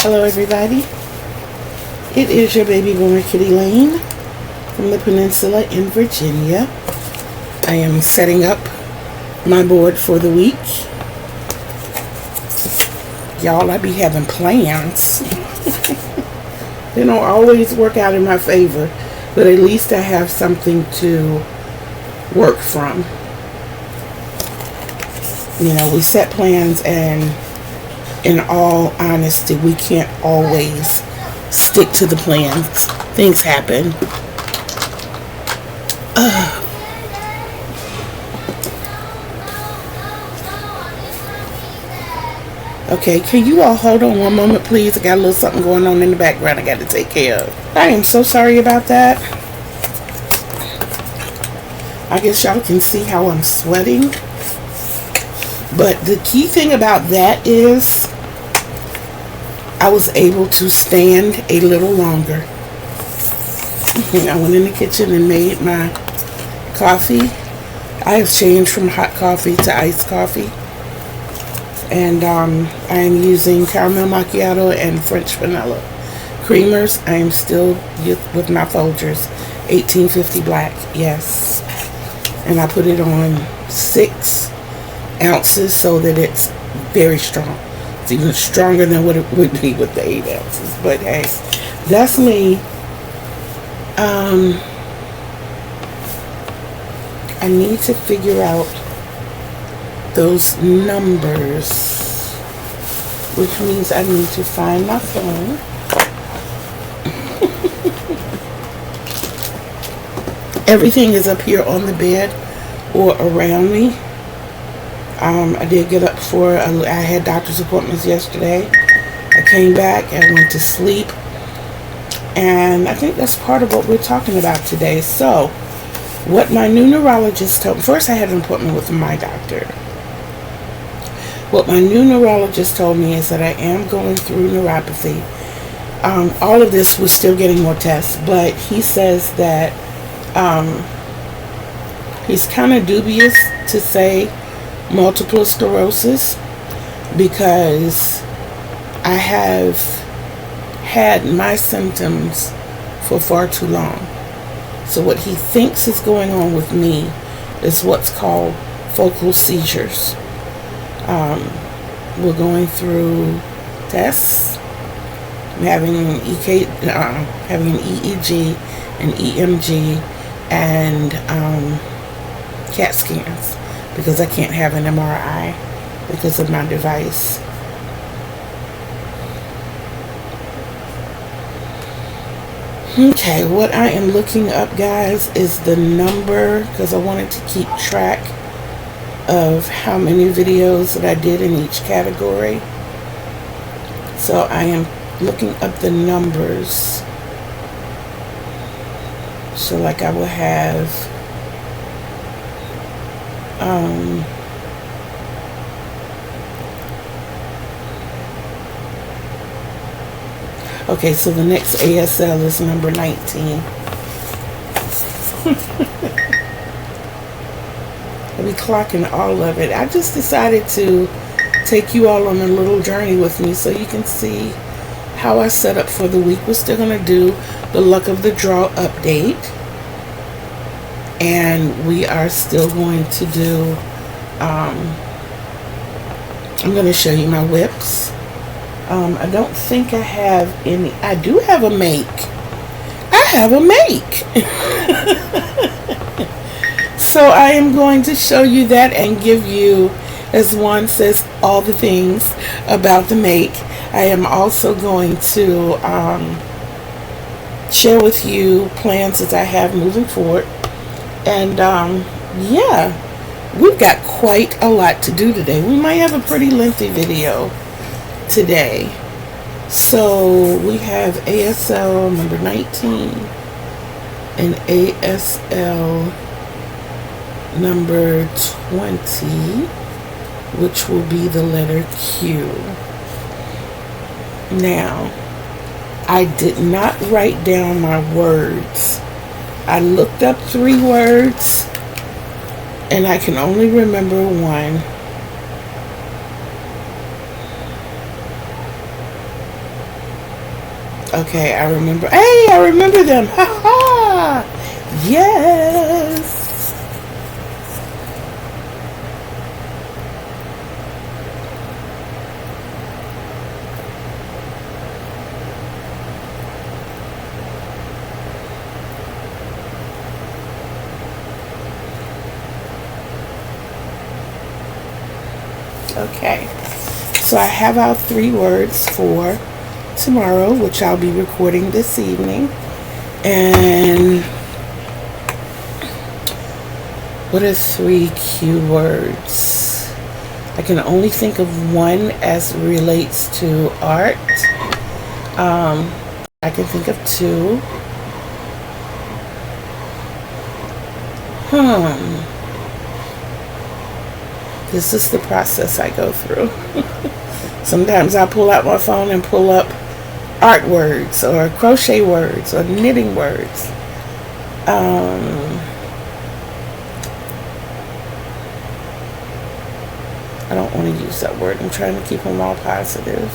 Hello everybody, it is your baby boomer Kitty Lane from the Peninsula in Virginia. I am setting up my board for the week. Y'all, I be having plans. They don't always work out in my favor, but at least I have something to work from. You know, we set plans, and in all honesty, we can't always stick to the plans. Things happen. Okay, can you all hold on one moment, please? I got a little something going on in the background I got to take care of. I am so sorry about that. I guess y'all can see how I'm sweating. But the key thing about that is I was able to stand a little longer. I went in the kitchen and made my coffee. I have changed from hot coffee to iced coffee. And I am using caramel macchiato and French vanilla creamers. I am still with my Folgers 1850 black, yes. And I put it on 6 ounces so that it's very strong. It's even stronger than what it would be with the 8 ounces. But hey, that's me. I need to figure out those numbers, which means I need to find my phone. Everything is up here on the bed or around me. I did get up I had doctor's appointments yesterday. I came back and went to sleep, and I think that's part of what we're talking about today. So what my new neurologist told me, first I had an appointment with my doctor. What my new neurologist told me is that I am going through neuropathy. All of this, we're still getting more tests, but he says that he's kind of dubious to say multiple sclerosis because I have had my symptoms for far too long. So what he thinks is going on with me is what's called focal seizures. We're going through tests. I'm having an EEG, an EMG, and CAT scans because I can't have an MRI because of my device. Okay, what I am looking up, guys, is the number, because I wanted to keep track of how many videos that I did in each category. So I am looking up the numbers. So like I will have okay, so the next ASL is number 19. I'll be clocking all of it. I just decided to take you all on a little journey with me so you can see how I set up for the week. We're still going to do the luck of the draw update. And we are still going to do, I'm going to show you my whips. I don't think I have any. I do have a make. I have a make. So I am going to show you that and give you, as Juan says, all the things about the make. I am also going to share with you plans that I have moving forward. And yeah, we've got quite a lot to do today. We might have a pretty lengthy video today. So we have ASL number 19 and ASL number 20, which will be the letter Q. Now, I did not write down my words. I looked up 3 words and I can only remember one. Okay, I remember. Hey, I remember them. Ha ha. Yes. Okay, so I have our 3 words for tomorrow, which I'll be recording this evening. And what are 3 keywords? I can only think of one as relates to art. I can think of 2. This is the process I go through. Sometimes I pull out my phone and pull up art words or crochet words or knitting words. I don't want to use that word. I'm trying to keep them all positive.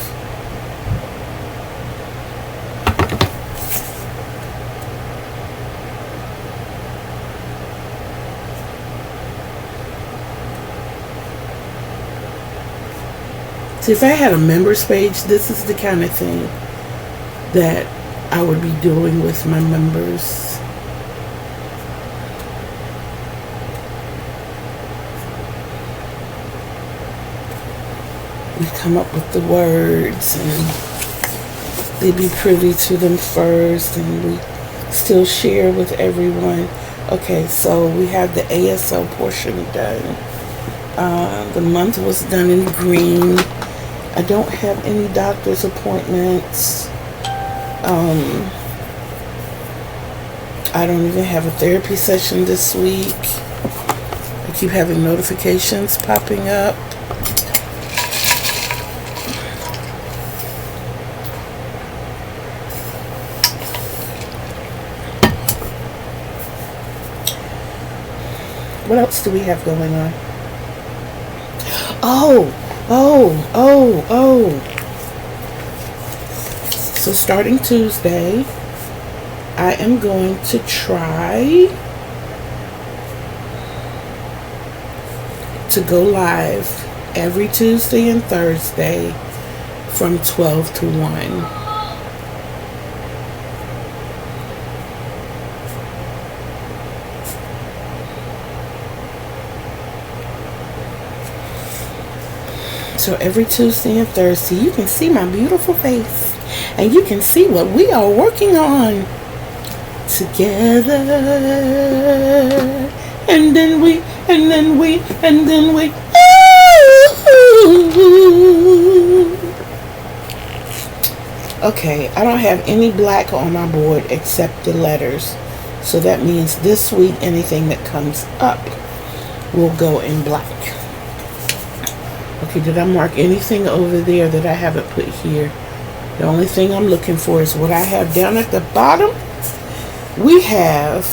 See, if I had a members page, this is the kind of thing that I would be doing with my members. We come up with the words and they'd be privy to them first, and we still share with everyone. Okay, so we have the ASL portion done. The month was done in green. I don't have any doctor's appointments. I don't even have a therapy session this week. I keep having notifications popping up. What else do we have going on? Oh. So starting Tuesday, I am going to try to go live every Tuesday and Thursday from 12 to 1. So every Tuesday and Thursday, you can see my beautiful face, and you can see what we are working on together. And then we. Okay, I don't have any black on my board except the letters. So that means this week, anything that comes up will go in black. Okay, did I mark anything over there that I haven't put here? The only thing I'm looking for is what I have down at the bottom. We have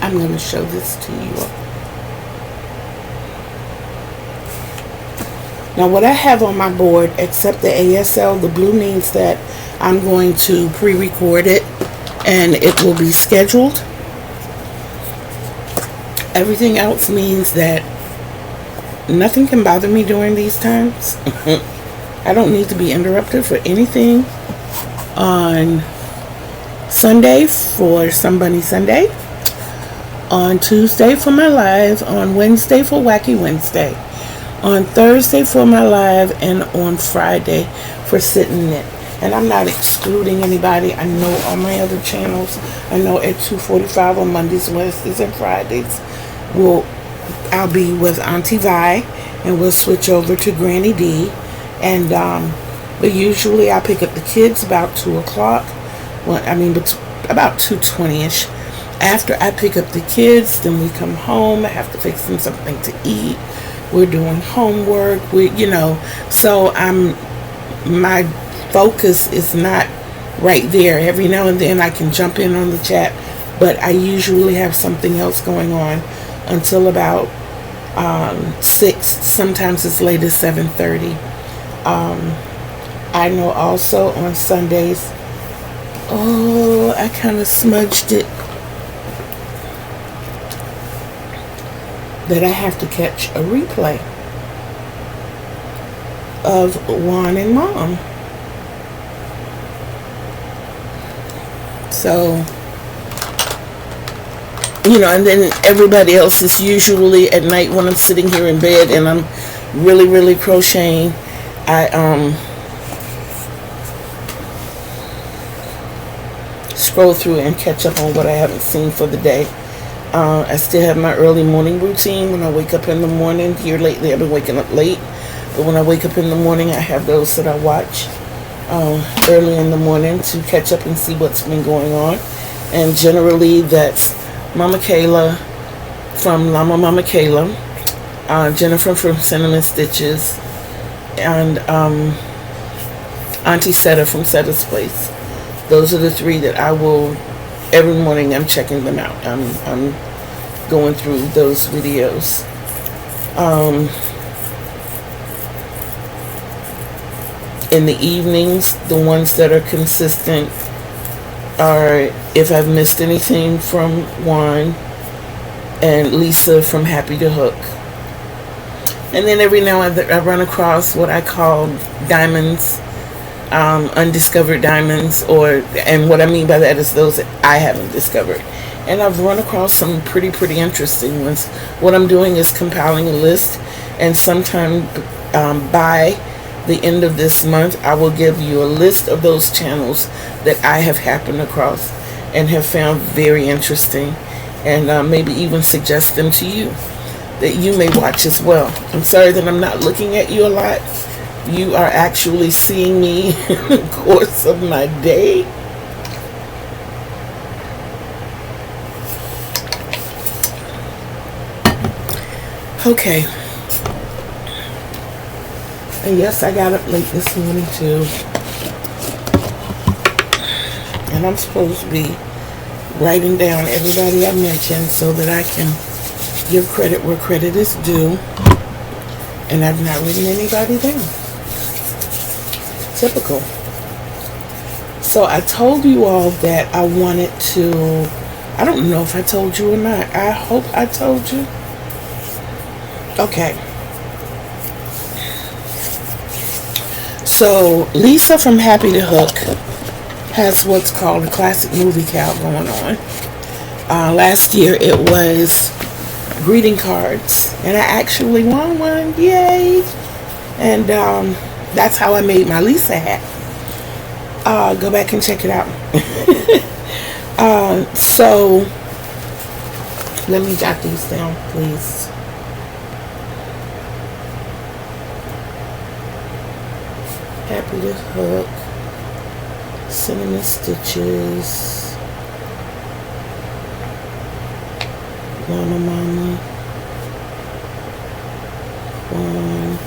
I'm going to show this to you. Now what I have on my board, except the ASL, the blue means that I'm going to pre-record it and it will be scheduled. Everything else means that nothing can bother me during these times. I don't need to be interrupted for anything on Sunday for Somebody Sunday, on Tuesday for my live, on Wednesday for Wacky Wednesday, on Thursday for my live, and on Friday for Sit and Knit. And I'm not excluding anybody. I know on my other channels, I know at 2:45 on Mondays, Wednesdays, and Fridays, I'll be with Auntie ViJai, and we'll switch over to Granny D. And but usually I pick up the kids about 2 o'clock. Well, I mean, about 2:20ish. After I pick up the kids, then we come home. I have to fix them something to eat. We're doing homework. So my focus is not right there. Every now and then I can jump in on the chat, but I usually have something else going on until about 6, sometimes as late as 7:30. I know also on Sundays, I kind of smudged it, that I have to catch a replay of Juan and Mom. So, and then everybody else is usually at night when I'm sitting here in bed and I'm really, really crocheting. I scroll through and catch up on what I haven't seen for the day. I still have my early morning routine. When I wake up in the morning, here lately I've been waking up late, but when I wake up in the morning, I have those that I watch early in the morning to catch up and see what's been going on. And generally that's Mama Kayla from Mama Kayla, Jennifer from Cinnamon Stitches, and Auntie Setta from Setta's Place. Those are the 3 that I will, every morning I'm checking them out. I'm going through those videos. In the evenings, the ones that are consistent are if I've missed anything from Juan and Lisa from Happy to Hook. And then every now and then I run across what I call diamonds, undiscovered diamonds, and what I mean by that is those that I haven't discovered. And I've run across some pretty interesting ones. What I'm doing is compiling a list, and sometime by the end of this month, I will give you a list of those channels that I have happened across and have found very interesting, and maybe even suggest them to you that you may watch as well. I'm sorry that I'm not looking at you a lot. You are actually seeing me in the course of my day. Okay. And yes, I got up late this morning too. And I'm supposed to be writing down everybody I mentioned so that I can give credit where credit is due. And I've not written anybody down. Typical. So I told you all that I wanted to, I don't know if I told you or not. I hope I told you. Okay. So Lisa from Happy to Hook has what's called a classic movie count going on. Last year it was greeting cards, and I actually won one. Yay! And that's how I made my Lisa hat. Go back and check it out. So let me jot these down, please. Happy to Hook, Cinnamon Stitches, Mama, Juan,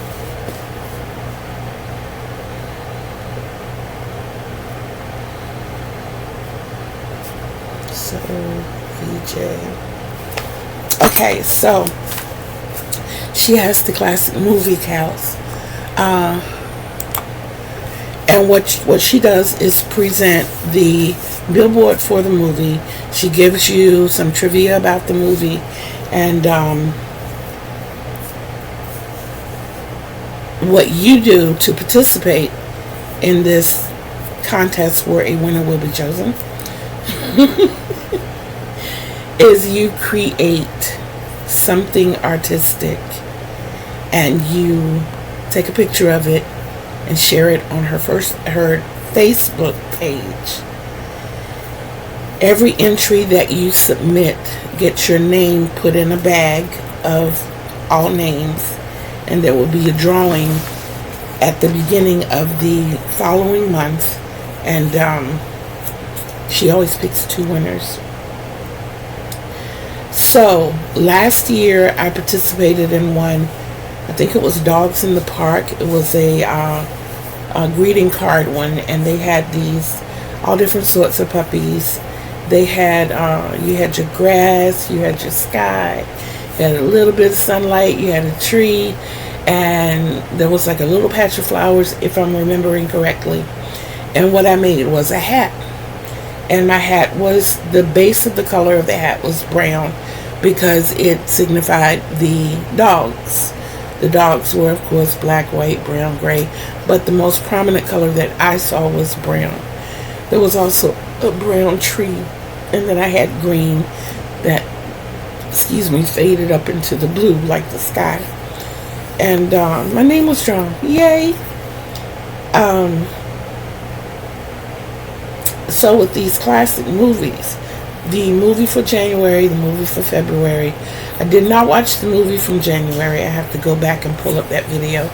so ViJai. Okay, so she has the classic movie counts. And what she does is present the billboard for the movie. She gives you some trivia about the movie, and what you do to participate in this contest where a winner will be chosen is you create something artistic and you take a picture of it and share it on her Facebook page. Every entry that you submit gets your name put in a bag of all names, and there will be a drawing at the beginning of the following month, and she always picks 2 winners. So last year I participated in one. I think it was Dogs in the Park. It was a greeting card one, and they had these all different sorts of puppies. They had you had your grass, you had your sky, you had a little bit of sunlight, you had a tree, and there was like a little patch of flowers, if I'm remembering correctly. And what I made was a hat. And my hat was, the base of the color of the hat was brown because it signified the dogs. The dogs were, of course, black, white, brown, gray, but the most prominent color that I saw was brown. There was also a brown tree, and then I had green that, faded up into the blue like the sky. And my name was drawn. Yay! So with these classic movies, the movie for January, the movie for February, I did not watch the movie from January. I have to go back and pull up that video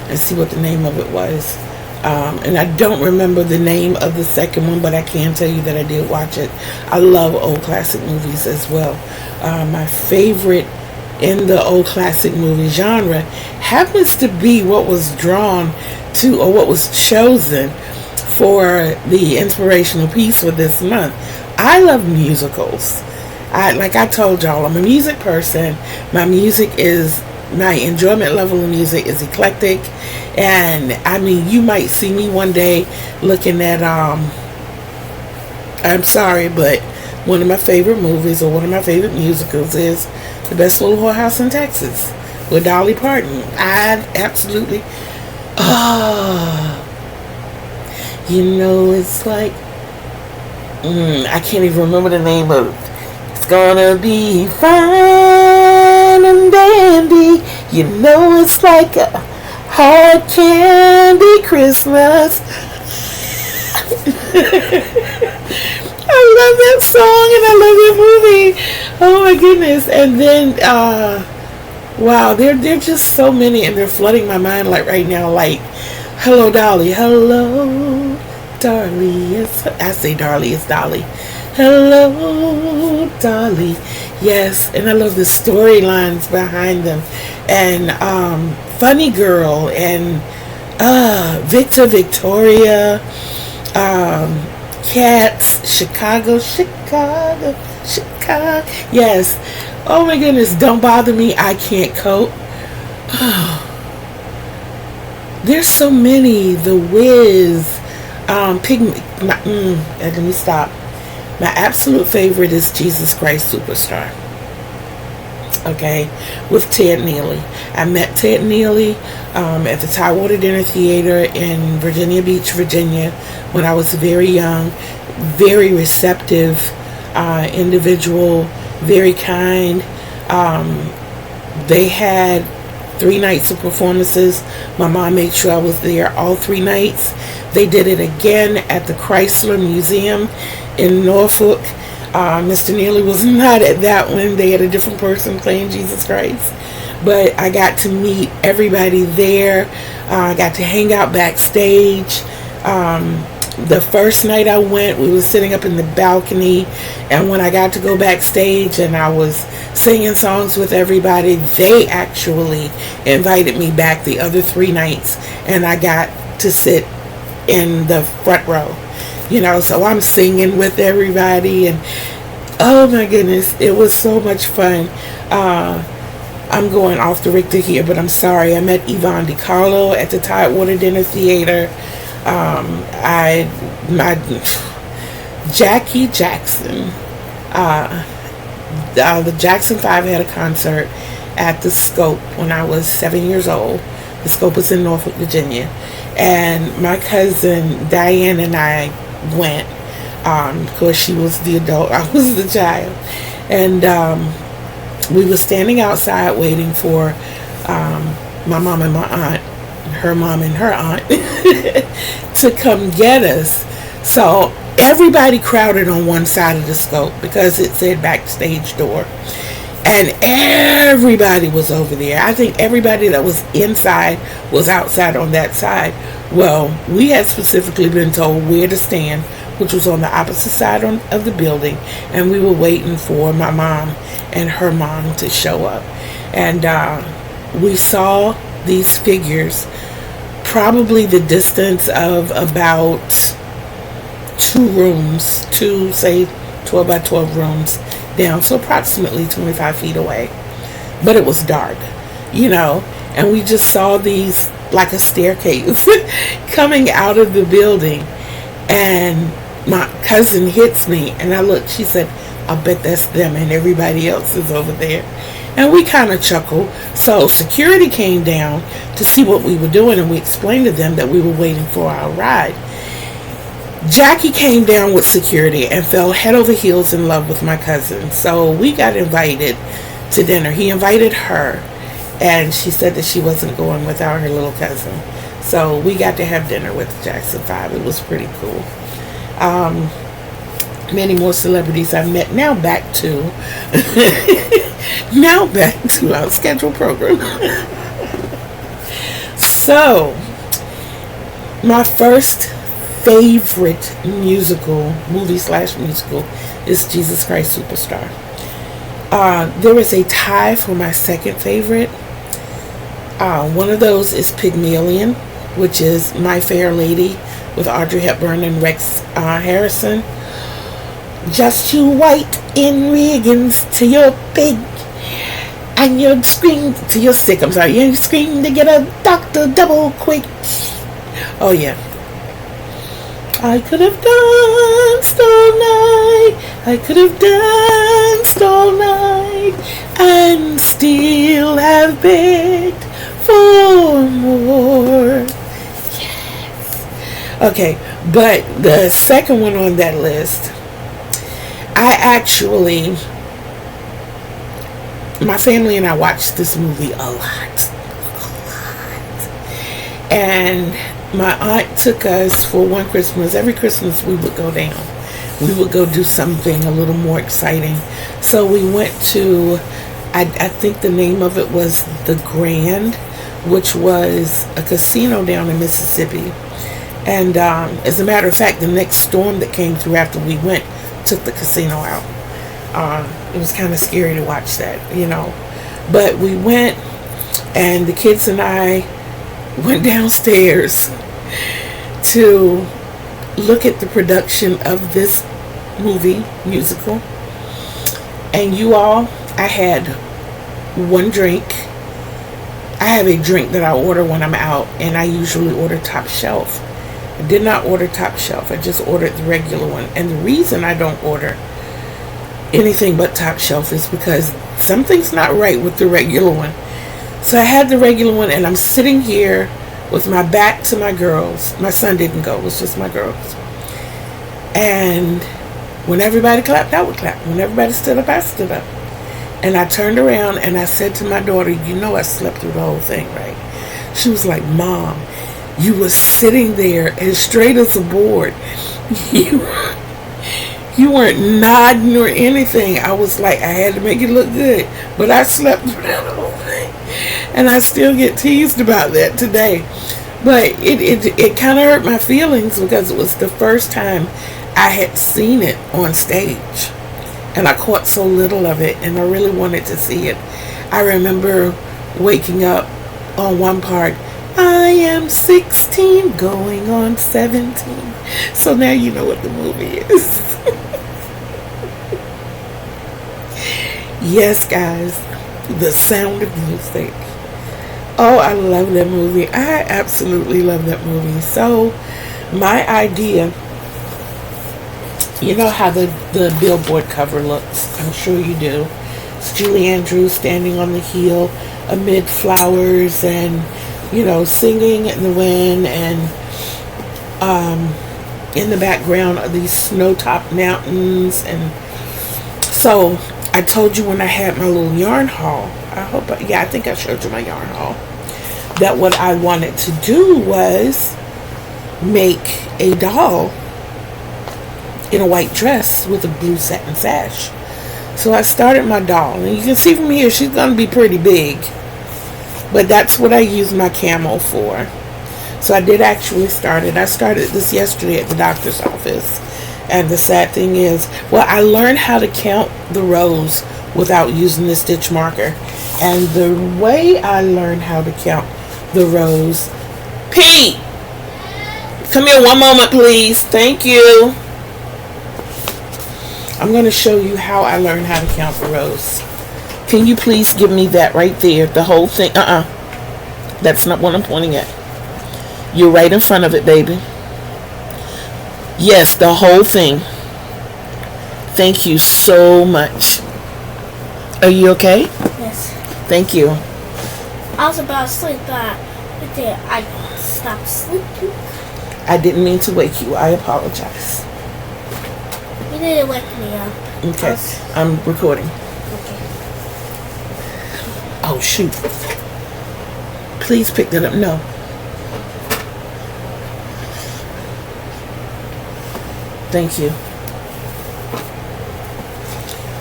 and see what the name of it was. And I don't remember the name of the second one, but I can tell you that I did watch it. I love old classic movies as well. My favorite in the old classic movie genre happens to be what was drawn to, or what was chosen for the inspirational piece for this month. I love musicals. Like I told y'all, I'm a music person. My enjoyment level of music is eclectic. And I mean, you might see me one day looking at, I'm sorry, but one of my favorite movies or one of my favorite musicals is The Best Little Whorehouse in Texas with Dolly Parton. I absolutely, it's like, I can't even remember the name of it. It's gonna be fine and dandy. It's like a hard candy Christmas. I love that song and I love that movie. Oh my goodness. And then, wow, there are just so many, and they're flooding my mind like right now, like, hello, Dolly. Hello, Darlie. I say Darlie, it's Dolly. Hello, Dolly. Yes, and I love the storylines behind them. And Funny Girl and Victor, Victoria, Cats, Chicago. Yes. Oh my goodness, Don't Bother Me, I Can't Cope. There's so many. The Wiz, let me stop. My absolute favorite is Jesus Christ Superstar. Okay, with Ted Neely. I met Ted Neely at the Tidewater Dinner Theater in Virginia Beach, Virginia, when I was very young. Very receptive individual, very kind. They had 3 nights of performances. My mom made sure I was there all 3 nights. They did it again at the Chrysler Museum in Norfolk. Mr. Neely was not at that one. They had a different person playing Jesus Christ. But I got to meet everybody there. I got to hang out backstage. The first night I went, we were sitting up in the balcony, and when I got to go backstage and I was singing songs with everybody, they actually invited me back the other 3 nights, and I got to sit in the front row. So I'm singing with everybody, and oh my goodness, it was so much fun. I'm going off the Richter here, but I'm sorry. I met Yvonne DiCarlo at the Tidewater Dinner Theater. Jackie Jackson, the Jackson 5 had a concert at the Scope when I was 7 years old. The scope was in Norfolk, Virginia. And my cousin Diane and I went. Of course, she was the adult. I was the child. And we were standing outside waiting for my mom and my aunt, her mom and her aunt, to come get us. So everybody crowded on one side of the scope because it said backstage door. And everybody was over there. I think everybody that was inside was outside on that side. Well, we had specifically been told where to stand, which was on the opposite side of the building. And we were waiting for my mom and her mom to show up. And we saw these figures, probably the distance of about 2 rooms, say 12 by 12 rooms down, so approximately 25 feet away. But it was dark, and we just saw these like a staircase coming out of the building. And my cousin hits me, and I look, she said, "I'll bet that's them, and everybody else is over there." And we kind of chuckled. So security came down to see what we were doing, and we explained to them that we were waiting for our ride. Jackie came down with security and fell head over heels in love with my cousin. So we got invited to dinner. He invited her, and she said that she wasn't going without her little cousin. So we got to have dinner with the Jackson 5. It was pretty cool. Many more celebrities I met. Now back to our scheduled program. So, my first favorite movie/musical is Jesus Christ Superstar. There is a tie for my second favorite. One of those is Pygmalion, which is My Fair Lady with Audrey Hepburn and Rex Harrison. Just you white in riggins to your pig, and you'd scream to your sick. I'm sorry, you scream to get a doctor double quick. Oh yeah. I could have danced all night. I could have danced all night and still have begged for more. Yes. Okay, but the second one on that list, my family and I watched this movie a lot. And my aunt took us for one Christmas. Every Christmas we would go down. We would go do something a little more exciting. So we went to, I think the name of it was The Grand, which was a casino down in Mississippi. And as a matter of fact, the next storm that came through after we went took the casino out. It was kind of scary to watch that, But we went, and the kids and I went downstairs to look at the production of this musical. And you all, I had one drink. I have a drink that I order when I'm out, and I usually order top shelf. I did not order top shelf. I just ordered the regular one. And the reason I don't order anything but top shelf is because something's not right with the regular one. So I had the regular one, and I'm sitting here with my back to my girls. My son didn't go. It was just my girls. And when everybody clapped, I would clap. When everybody stood up, I stood up. And I turned around and I said to my daughter, I slept through the whole thing, right? She was like, "Mom, you were sitting there as straight as a board. You weren't nodding or anything." I was like, I had to make it look good, but I slept through that whole thing. And I still get teased about that today. But it kind of hurt my feelings because it was the first time I had seen it on stage. And I caught so little of it, and I really wanted to see it. I remember waking up on one part, "I am 16 going on 17. So now you know what the movie is. Yes, guys, The Sound of Music. Oh, I love that movie. I absolutely love that movie. So my idea, you know how the billboard cover looks. I'm sure you do. It's Julie Andrews standing on the hill amid flowers and you know, singing in the wind, and in the background are these snow-topped mountains. And so I told you when I had my little yarn haul, I think I showed you my yarn haul, that what I wanted to do was make a doll in a white dress with a blue satin sash. So I started my doll, and you can see from here she's going to be pretty big, but that's what I used my camo for. So I did actually start it. I started this yesterday at the doctor's office, and the sad thing is, well, I learned how to count the rows without using the stitch marker. And the way I learned how to count the rows, Pete, come here one moment please, thank you. I'm going to show you how I learned how to count the rows. Can you please give me that right there, the whole thing? That's not what I'm pointing at. You're right in front of it, baby. Yes, the whole thing. Thank you so much. Are you okay? Yes. Thank you. I was about to sleep, but I stopped sleeping. I didn't mean to wake you. I apologize. You didn't wake me up. Okay. I'm recording. Okay. Oh, shoot. Please pick that up. No. Thank you.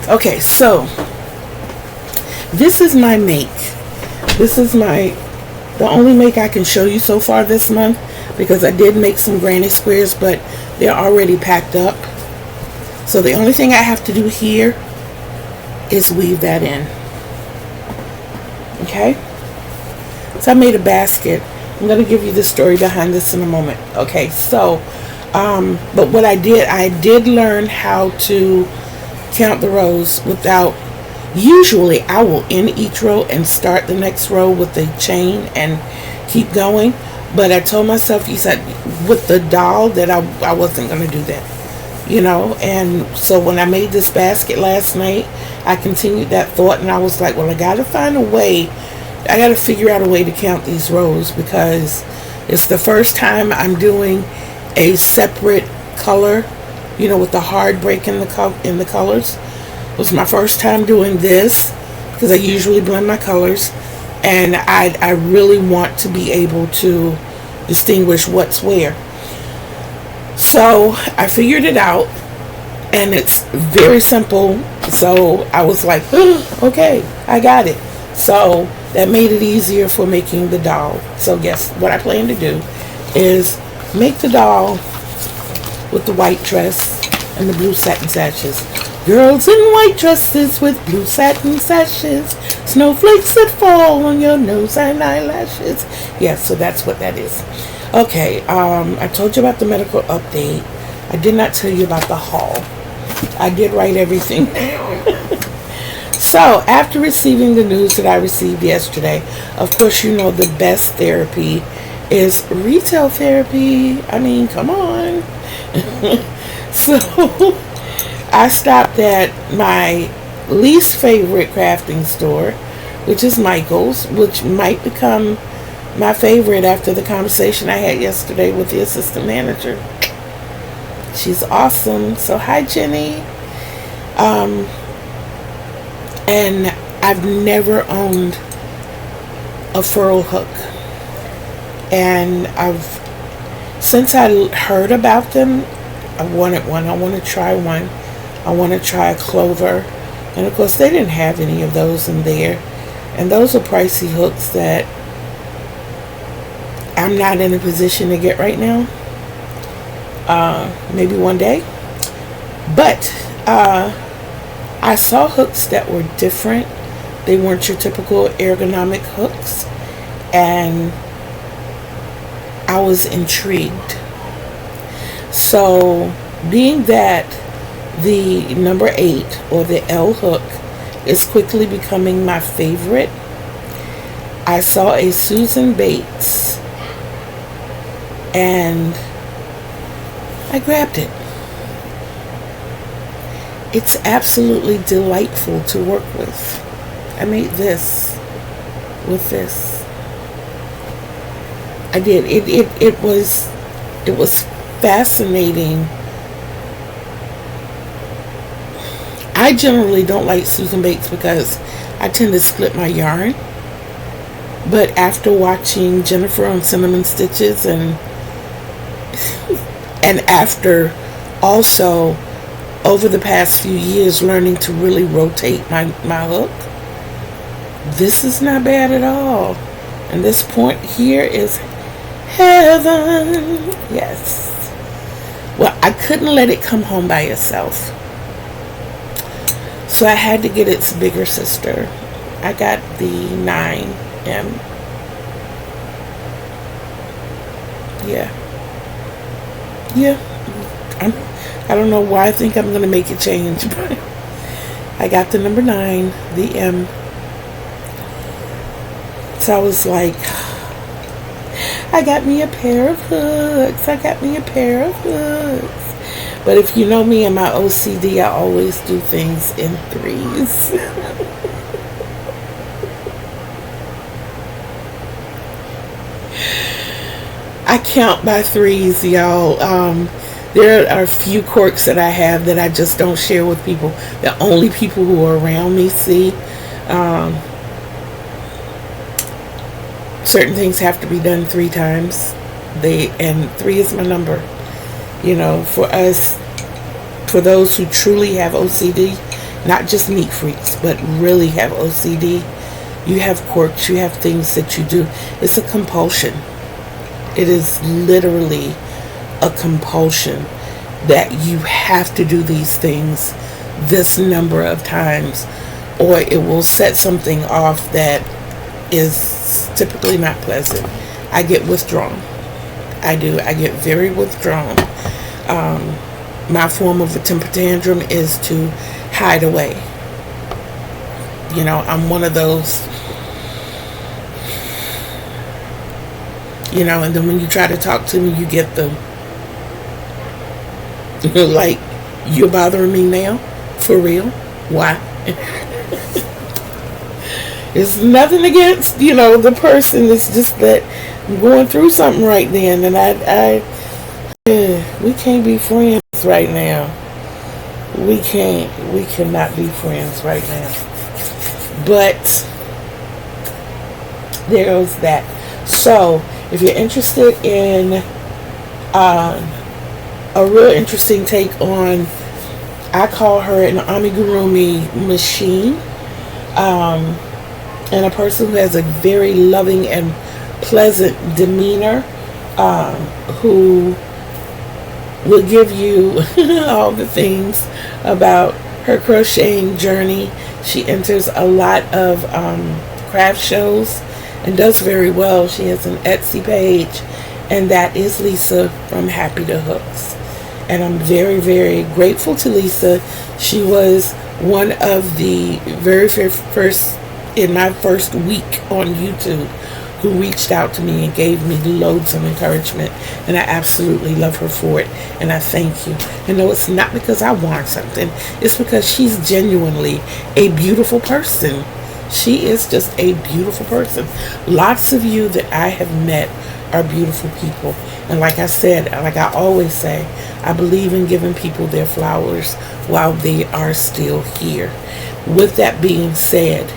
Okay, so this is my make. This is the only make I can show you so far this month, because I did make some granny squares, but they're already packed up. So the only thing I have to do here is weave that in. Okay? So I made a basket. I'm going to give you the story behind this in a moment. Okay, so but what I did learn how to count the rows without, usually I will end each row and start the next row with the chain and keep going. But I told myself, you said, with the doll, that I wasn't going to do that, you know. And so when I made this basket last night, I continued that thought, and I was like, well, I got to find a way. I got to figure out a way to count these rows, because it's the first time I'm doing a separate color, you know, with the hard break in the colors. It was my first time doing this, because I usually blend my colors, and I really want to be able to distinguish what's where. So I figured it out, and it's very simple. So I was like, okay, I got it. So that made it easier for making the doll. So guess what I plan to do is make the doll with the white dress and the blue satin sashes. Girls in white dresses with blue satin sashes, snowflakes that fall on your nose and eyelashes. Yeah, so that's what that is. Okay, I told you about the medical update. I did not tell you about the haul. I did write everything down. So, after receiving the news that I received yesterday, of course, you know the best therapy is retail therapy. I mean, come on. So, I stopped at my least favorite crafting store, which is Michael's, which might become my favorite after the conversation I had yesterday with the assistant manager. She's awesome. So, hi, Jenny. And I've never owned a furl hook. And since I heard about them, I wanted one. I want to try one. I want to try a clover. And of course, they didn't have any of those in there. And those are pricey hooks that I'm not in a position to get right now. Maybe one day. But I saw hooks that were different. They weren't your typical ergonomic hooks. And I was intrigued. So, being that the number 8 or the L hook is quickly becoming my favorite, I saw a Susan Bates and I grabbed it. It's absolutely delightful to work with. I made this with this. I did. It was fascinating. I generally don't like Susan Bates because I tend to split my yarn. But after watching Jennifer on Cinnamon Stitches and after also over the past few years learning to really rotate my hook, this is not bad at all. And this point here is heaven. Yes. Well, I couldn't let it come home by itself, so I had to get its bigger sister. I got the 9M. Yeah. I don't know why I think I'm going to make it change, but I got the number 9, the M. So I was like, I got me a pair of hooks. But if you know me and my OCD, I always do things in threes. I count by threes, y'all. There are a few quirks that I have that I just don't share with people. The only people who are around me see. Certain things have to be done 3 times. And 3 is my number. You know, for us, for those who truly have OCD, not just neat freaks, but really have OCD, you have quirks, you have things that you do. It's a compulsion. It is literally a compulsion that you have to do these things this number of times, or it will set something off that is typically not pleasant. I get withdrawn. I do. I get very withdrawn. My form of a temper tantrum is to hide away. You know, I'm one of those, you know, and then when you try to talk to me, you get the, like, you're bothering me now? For real? Why? It's nothing against, you know, the person. It's just that I'm going through something right then, and we can't be friends right now. We cannot be friends right now. But there goes that. So if you're interested in a real interesting take on, I call her an amigurumi machine, and a person who has a very loving and pleasant demeanor, who will give you all the things about her crocheting journey. She enters a lot of craft shows and does very well. She has an Etsy page, and that is Lisa from Happy to Hooks. And I'm very, very grateful to Lisa. She was one of the very first, in my first week on YouTube, who reached out to me and gave me loads of encouragement, and I absolutely love her for it, and I thank you. And no, it's not because I want something, it's because she's genuinely a beautiful person. She is just a beautiful person. Lots of you that I have met are beautiful people, and like I said, like I always say, I believe in giving people their flowers while they are still here. With that being said,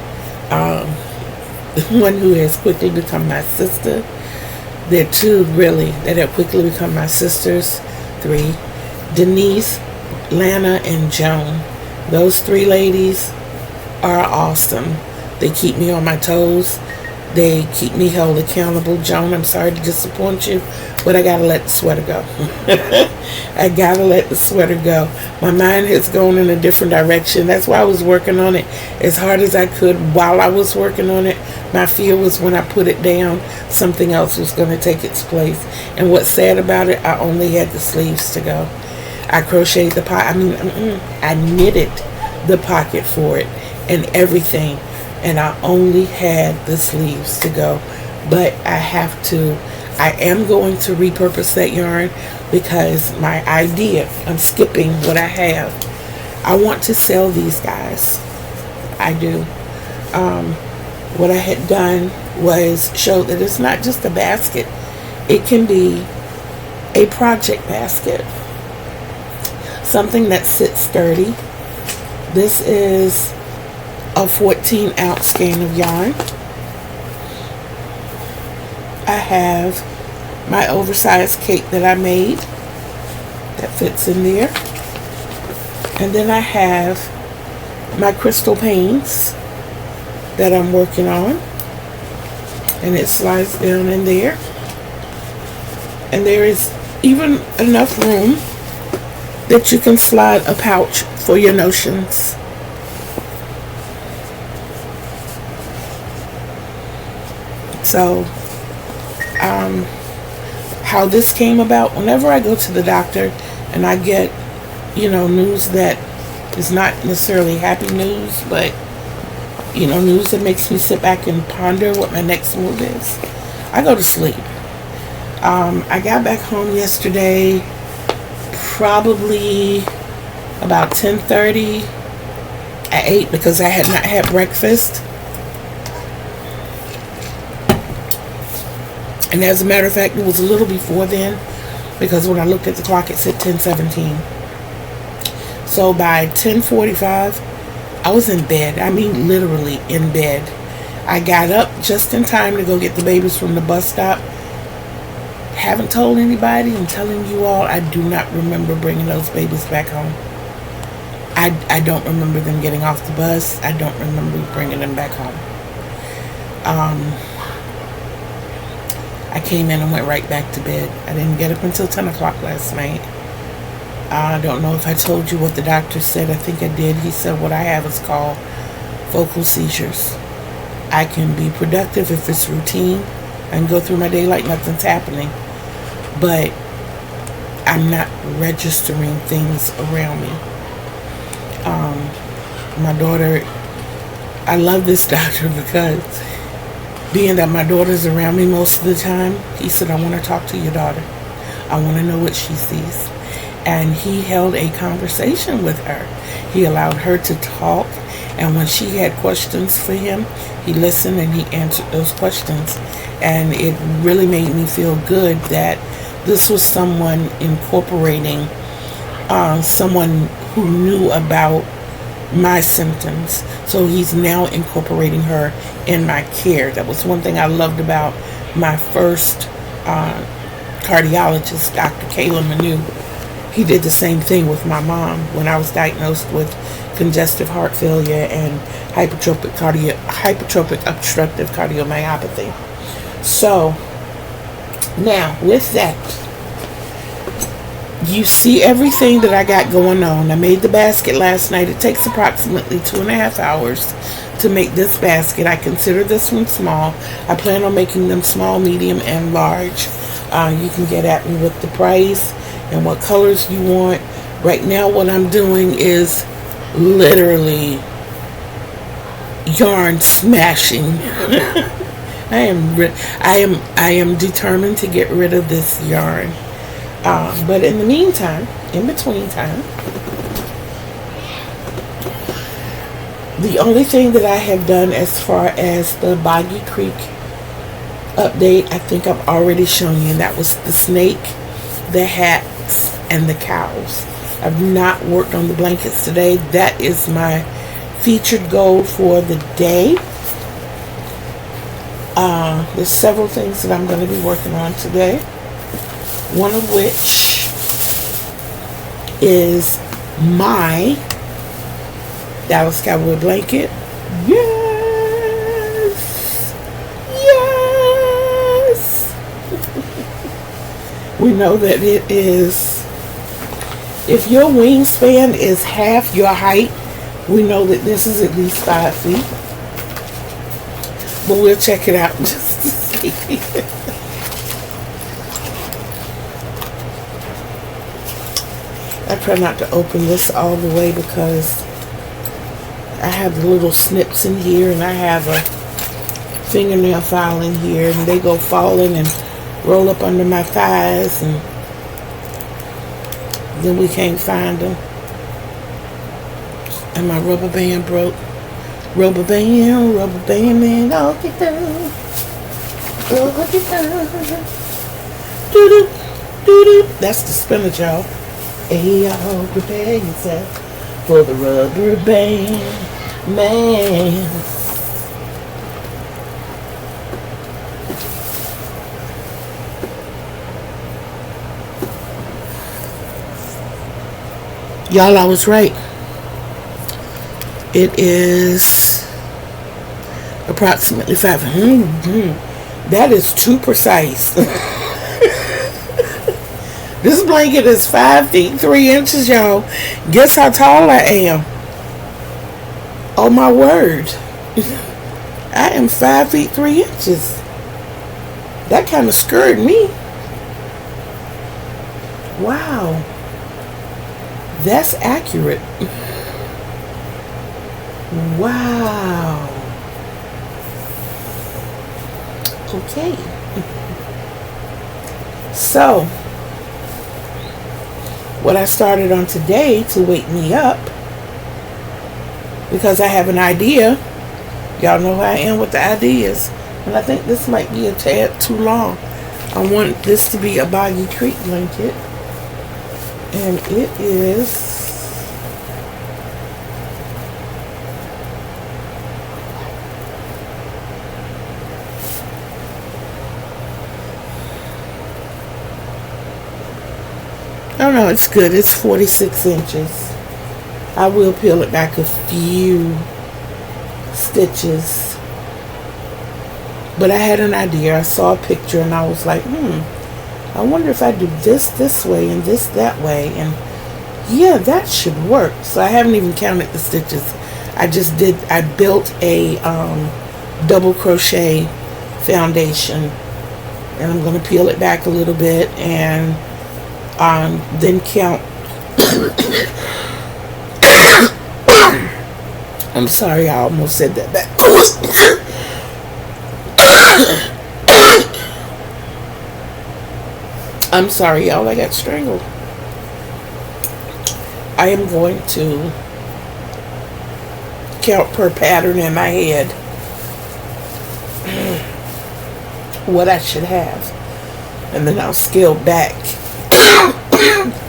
the one who has quickly become my sister, there are 2 really that have quickly become my sisters, 3, Denise, Lana, and Joan. Those 3 ladies are awesome. They keep me on my toes. They keep me held accountable. Joan, I'm sorry to disappoint you, but I gotta let the sweater go. I gotta let the sweater go. My mind has gone in a different direction. That's why I was working on it as hard as I could. While I was working on it, my fear was when I put it down, something else was going to take its place. And what's sad about it, I only had the sleeves to go. I crocheted the I knitted the pocket for it and everything, and I only had the sleeves to go. But I am going to repurpose that yarn, because my idea, I'm skipping what I have. I want to sell these guys. I do. What I had done was show that it's not just a basket. It can be a project basket, something that sits sturdy. This is a 14-ounce skein of yarn. I have my oversized cake that I made that fits in there. And then I have my crystal panes that I'm working on. And it slides down in there. And there is even enough room that you can slide a pouch for your notions. So, how this came about, whenever I go to the doctor and I get, news that is not necessarily happy news, but, news that makes me sit back and ponder what my next move is, I go to sleep. I got back home yesterday, probably about 10:30. I ate because I had not had breakfast. And as a matter of fact, it was a little before then, because when I looked at the clock, it said 10:17. So by 10:45, I was in bed. I mean, literally in bed. I got up just in time to go get the babies from the bus stop. Haven't told anybody. I'm telling you all, I do not remember bringing those babies back home. I don't remember them getting off the bus. I don't remember bringing them back home. I came in and went right back to bed. I didn't get up until 10 o'clock last night. I don't know if I told you what the doctor said. I think I did. He said what I have is called focal seizures. I can be productive if it's routine. I can go through my day like nothing's happening. But I'm not registering things around me. My daughter, I love this doctor because being that my daughter's around me most of the time, he said, I want to talk to your daughter. I want to know what she sees. And he held a conversation with her. He allowed her to talk. And when she had questions for him, he listened and he answered those questions. And it really made me feel good that this was someone incorporating someone who knew about my symptoms. So he's now incorporating her in my care. That was one thing I loved about my first cardiologist, Dr. Kayla. He did the same thing with my mom when I was diagnosed with congestive heart failure and hypertrophic obstructive cardiomyopathy. So now with that, you see everything that I got going on. I made the basket last night. It takes approximately 2.5 hours to make this basket. I consider this one small. I plan on making them small, medium, and large. You can get at me with the price and what colors you want. Right now what I'm doing is literally yarn smashing. I am determined to get rid of this yarn. But in the meantime, in between time, the only thing that I have done as far as the Boggy Creek update, I think I've already shown you, and that was the snake, the hats, and the cows. I've not worked on the blankets today. That is my featured goal for the day. There's several things that I'm going to be working on today. One of which is my Dallas Cowboy blanket. Yes! Yes! We know that it is, if your wingspan is half your height, we know that this is at least 5 feet. But we'll check it out just to see. I try not to open this all the way because I have the little snips in here and I have a fingernail file in here and they go falling and roll up under my thighs and then we can't find them. And my rubber band broke. Rubber band, man, oh, get down. Oh, get down. Doo-doo, doo-doo. That's the spinach, y'all. Hey, y'all, prepare yourself for the rubber band man. Y'all, I was right. It is approximately 5. That is too precise. This blanket is 5 feet 3 inches, y'all. Guess how tall I am? Oh my word. I am 5 feet 3 inches. That kind of scared me. Wow. That's accurate. Wow. Okay. So, what I started on today to wake me up, because I have an idea. Y'all know how I am with the ideas. And I think this might be a tad too long. I want this to be a Boggy Creek blanket. And it is oh no, it's good. It's 46 inches. I will peel it back a few stitches. But I had an idea. I saw a picture and I was like, I wonder if I do this way and this that way. And yeah, that should work. So I haven't even counted the stitches. I built a double crochet foundation. And I'm going to peel it back a little bit and then count. I'm sorry, I almost said that back. I'm sorry, y'all, I got strangled. I am going to count per pattern in my head what I should have. And then I'll scale back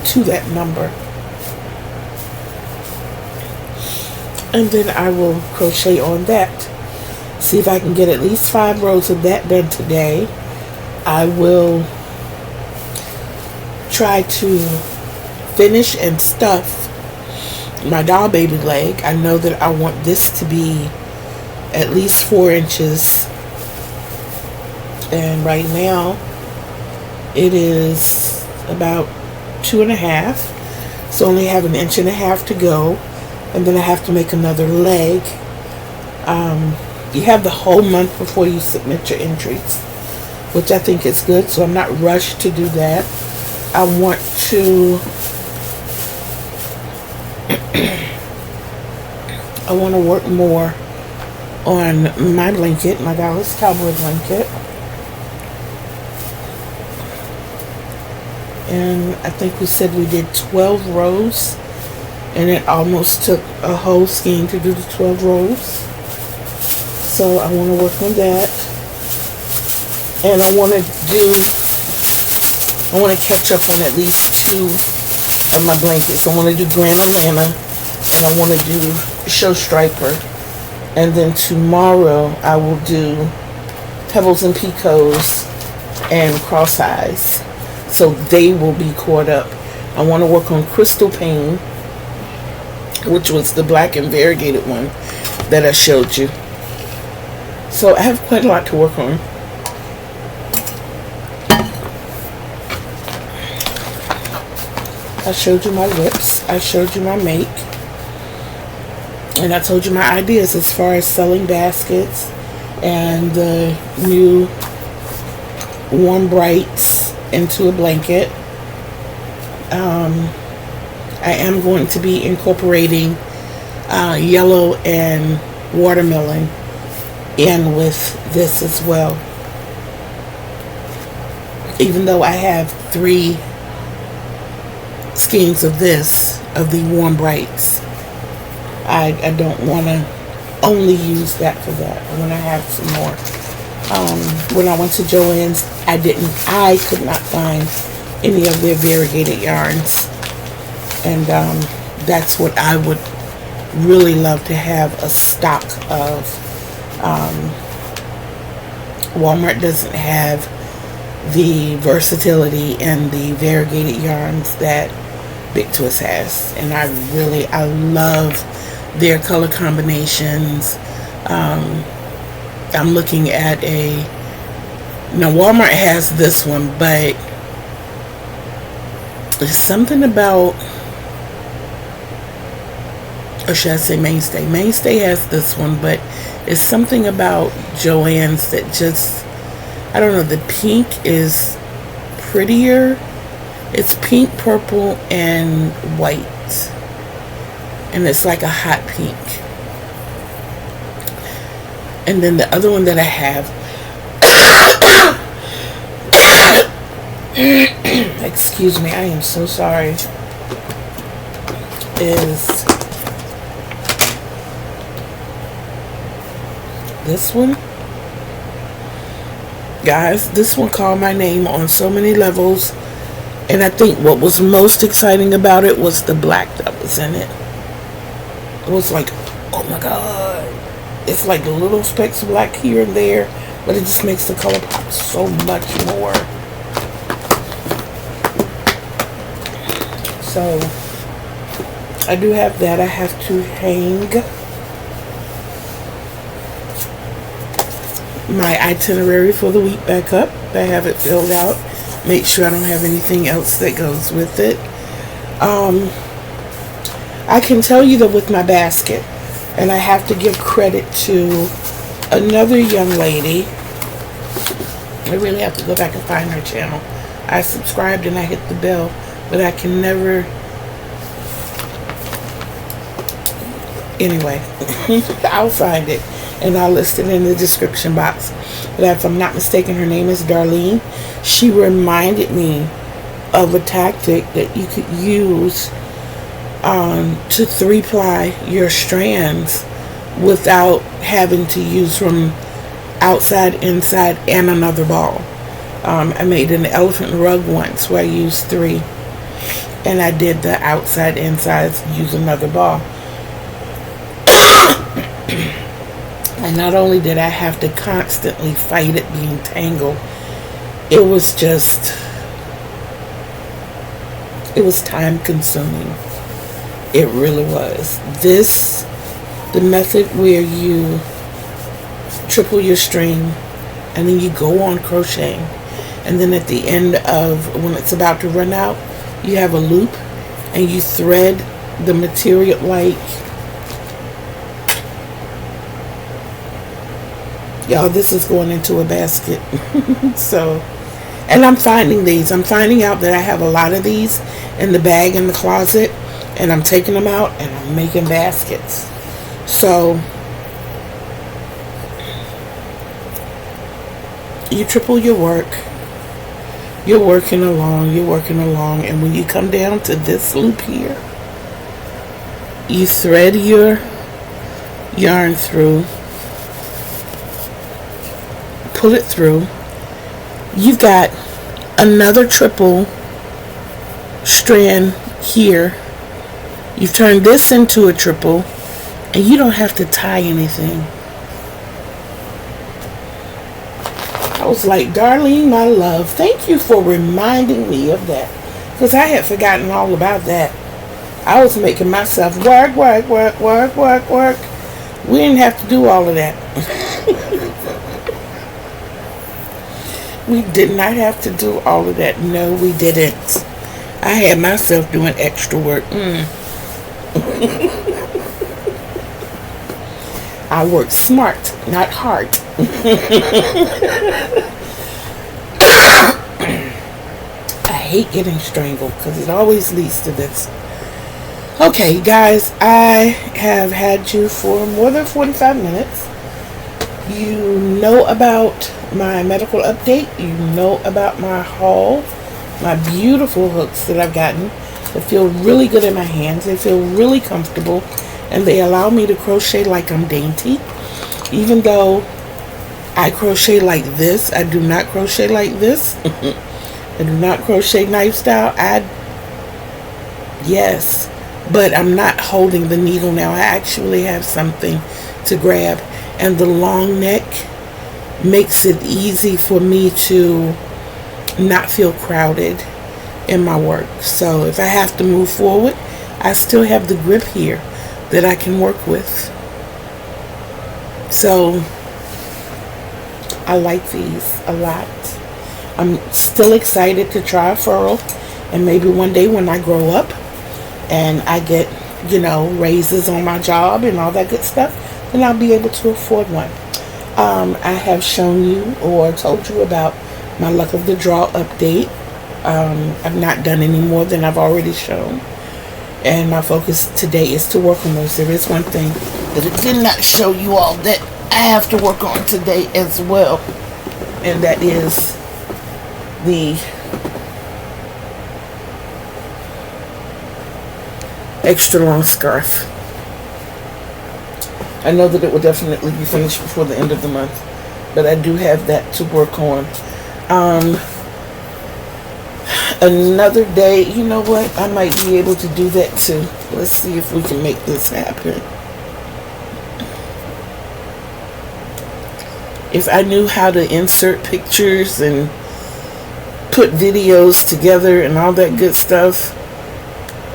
to that number. And then I will crochet on that. See if I can get at least 5 rows of that done today. I will try to finish and stuff my doll baby leg. I know that I want this to be at least 4 inches. And right now it is about 2.5. So only have 1.5 inches to go. And then I have to make another leg. You have the whole month before you submit your entries, which I think is good. So I'm not rushed to do that. I want to work more on my blanket, my Dallas Cowboy blanket. And I think we said we did 12 rows. And it almost took a whole skein to do the 12 rows. So I want to work on that. And I want to catch up on at least 2 of my blankets. I want to do Grand Atlanta. And I want to do Show Striper. And then tomorrow I will do Pebbles and Picots and Cross Eyes. So they will be caught up. I want to work on Crystal Pain, which was the black and variegated one that I showed you. So I have quite a lot to work on. I showed you my lips. I showed you my make. And I told you my ideas as far as selling baskets and the new warm brights into a blanket. I am going to be incorporating yellow and watermelon in with this as well. Even though I have 3 skeins of this, of the warm brights, I don't want to only use that for that. I want to have some more When I went to Joann's, I could not find any of their variegated yarns. And that's what I would really love to have, a stock of. Walmart doesn't have the versatility and the variegated yarns that Big Twist has. And I love their color combinations. I'm looking at now Walmart has this one, but there's something about, or should I say Mainstay? Mainstay has this one, but it's something about Joann's that just, I don't know, the pink is prettier. It's pink, purple, and white. And it's like a hot pink. And then the other one that I have, excuse me, I am so sorry, is this one. Guys, this one called my name on so many levels. And I think what was most exciting about it was the black that was in it. It was like, oh my God. It's like little specks of black here and there, but it just makes the color pop so much more. So, I do have that. I have to hang my itinerary for the week back up. I have it filled out. Make sure I don't have anything else that goes with it. I can tell you that with my basket, and I have to give credit to another young lady. I really have to go back and find her channel. I subscribed and I hit the bell, but I can never. Anyway, I'll find it and I'll list it in the description box. But if I'm not mistaken, her name is Darlene. She reminded me of a tactic that you could use to 3-ply your strands without having to use from outside, inside, and another ball. I made an elephant rug once where I used 3, and I did the outside, inside, use another ball. And not only did I have to constantly fight it being tangled, it was time consuming. It really was. The method where you triple your string and then you go on crocheting, and then at the end of, when it's about to run out, you have a loop and you thread the material like, y'all, this is going into a basket. So, and I'm finding these. I'm finding out that I have a lot of these in the bag in the closet, and I'm taking them out and I'm making baskets. So, you triple your work. You're working along, and when you come down to this loop here, you thread your yarn through, pull it through. You've got another triple strand here. You've turned this into a triple, and you don't have to tie anything. I was like, Darlene, my love, thank you for reminding me of that, because I had forgotten all about that. I was making myself work. We didn't have to do all of that. We did not have to do all of that. No, we didn't. I had myself doing extra work. I work smart, not hard. I hate getting strangled because it always leads to this. Okay, guys, I have had you for more than 45 minutes. You know about my medical update. You know about my haul. My beautiful hooks that I've gotten. They feel really good in my hands. They feel really comfortable. And they allow me to crochet like I'm dainty. Even though I crochet like this. I do not crochet like this. I do not crochet knife style. Yes, but I'm not holding the needle now. I actually have something to grab, and the long neck makes it easy for me to not feel crowded in my work. So if I have to move forward, I still have the grip here that I can work with. So I like these a lot. I'm still excited to try a furl, and maybe one day when I grow up and I get, raises on my job and all that good stuff, then I'll be able to afford one. I have shown you or told you about my luck of the draw update. I've not done any more than I've already shown, and my focus today is to work on those. There is one thing that I did not show you all that I have to work on today as well, and that is the extra long scarf. I know that it will definitely be finished before the end of the month, but I do have that to work on. Another day, you know what, I might be able to do that too. Let's see if we can make this happen. If I knew how to insert pictures and put videos together and all that good stuff,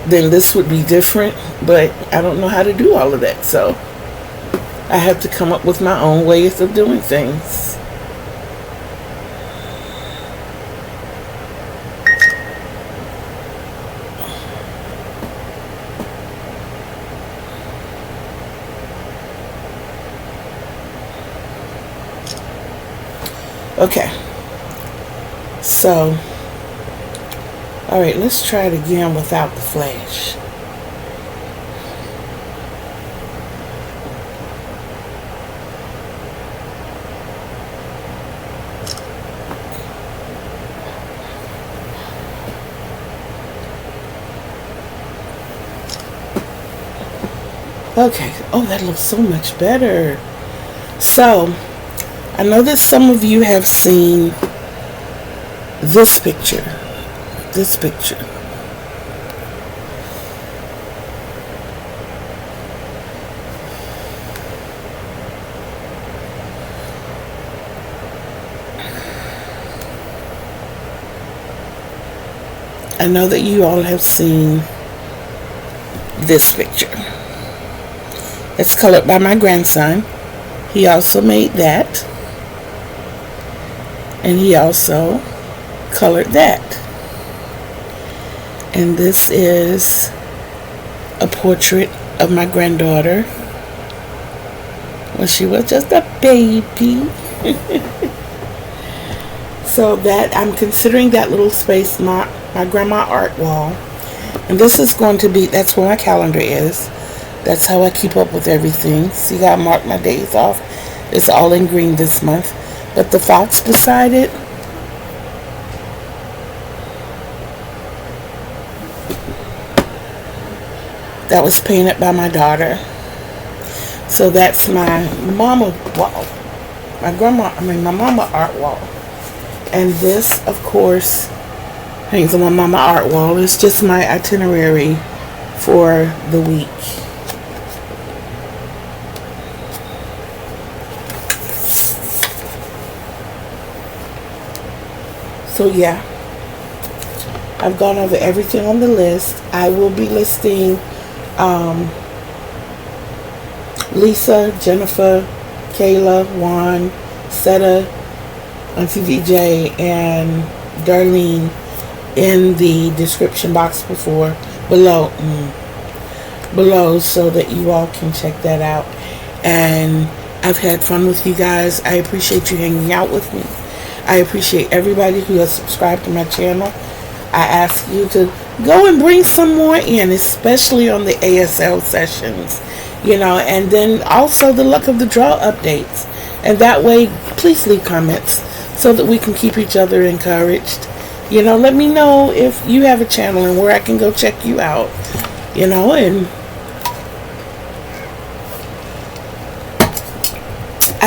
then this would be different, but I don't know how to do all of that, so I have to come up with my own ways of doing things. Okay, so, alright, let's try it again without the flash. Okay, oh, that looks so much better. So, I know that some of you have seen this picture. I know that you all have seen this picture. It's colored by my grandson. He also made that. And he also colored that. And this is a portrait of my granddaughter when she was just a baby. So that, I'm considering that little space my grandma art wall. And this is going to be, that's where my calendar is. That's how I keep up with everything. See how I mark my days off? It's all in green this month. But the fox beside it, that was painted by my daughter. So that's my mama wall. My mama art wall. And this, of course, hangs on my mama art wall. It's just my itinerary for the week. So yeah, I've gone over everything on the list. I will be listing Lisa, Jennifer, Kayla, Juan, Setta, Auntie ViJai, and Darlene in the description box below, so that you all can check that out. And I've had fun with you guys. I appreciate you hanging out with me. I appreciate everybody who has subscribed to my channel. I ask you to go and bring some more in, especially on the ASL sessions, and then also the luck of the draw updates. And that way, please leave comments so that we can keep each other encouraged. Let me know if you have a channel and where I can go check you out, and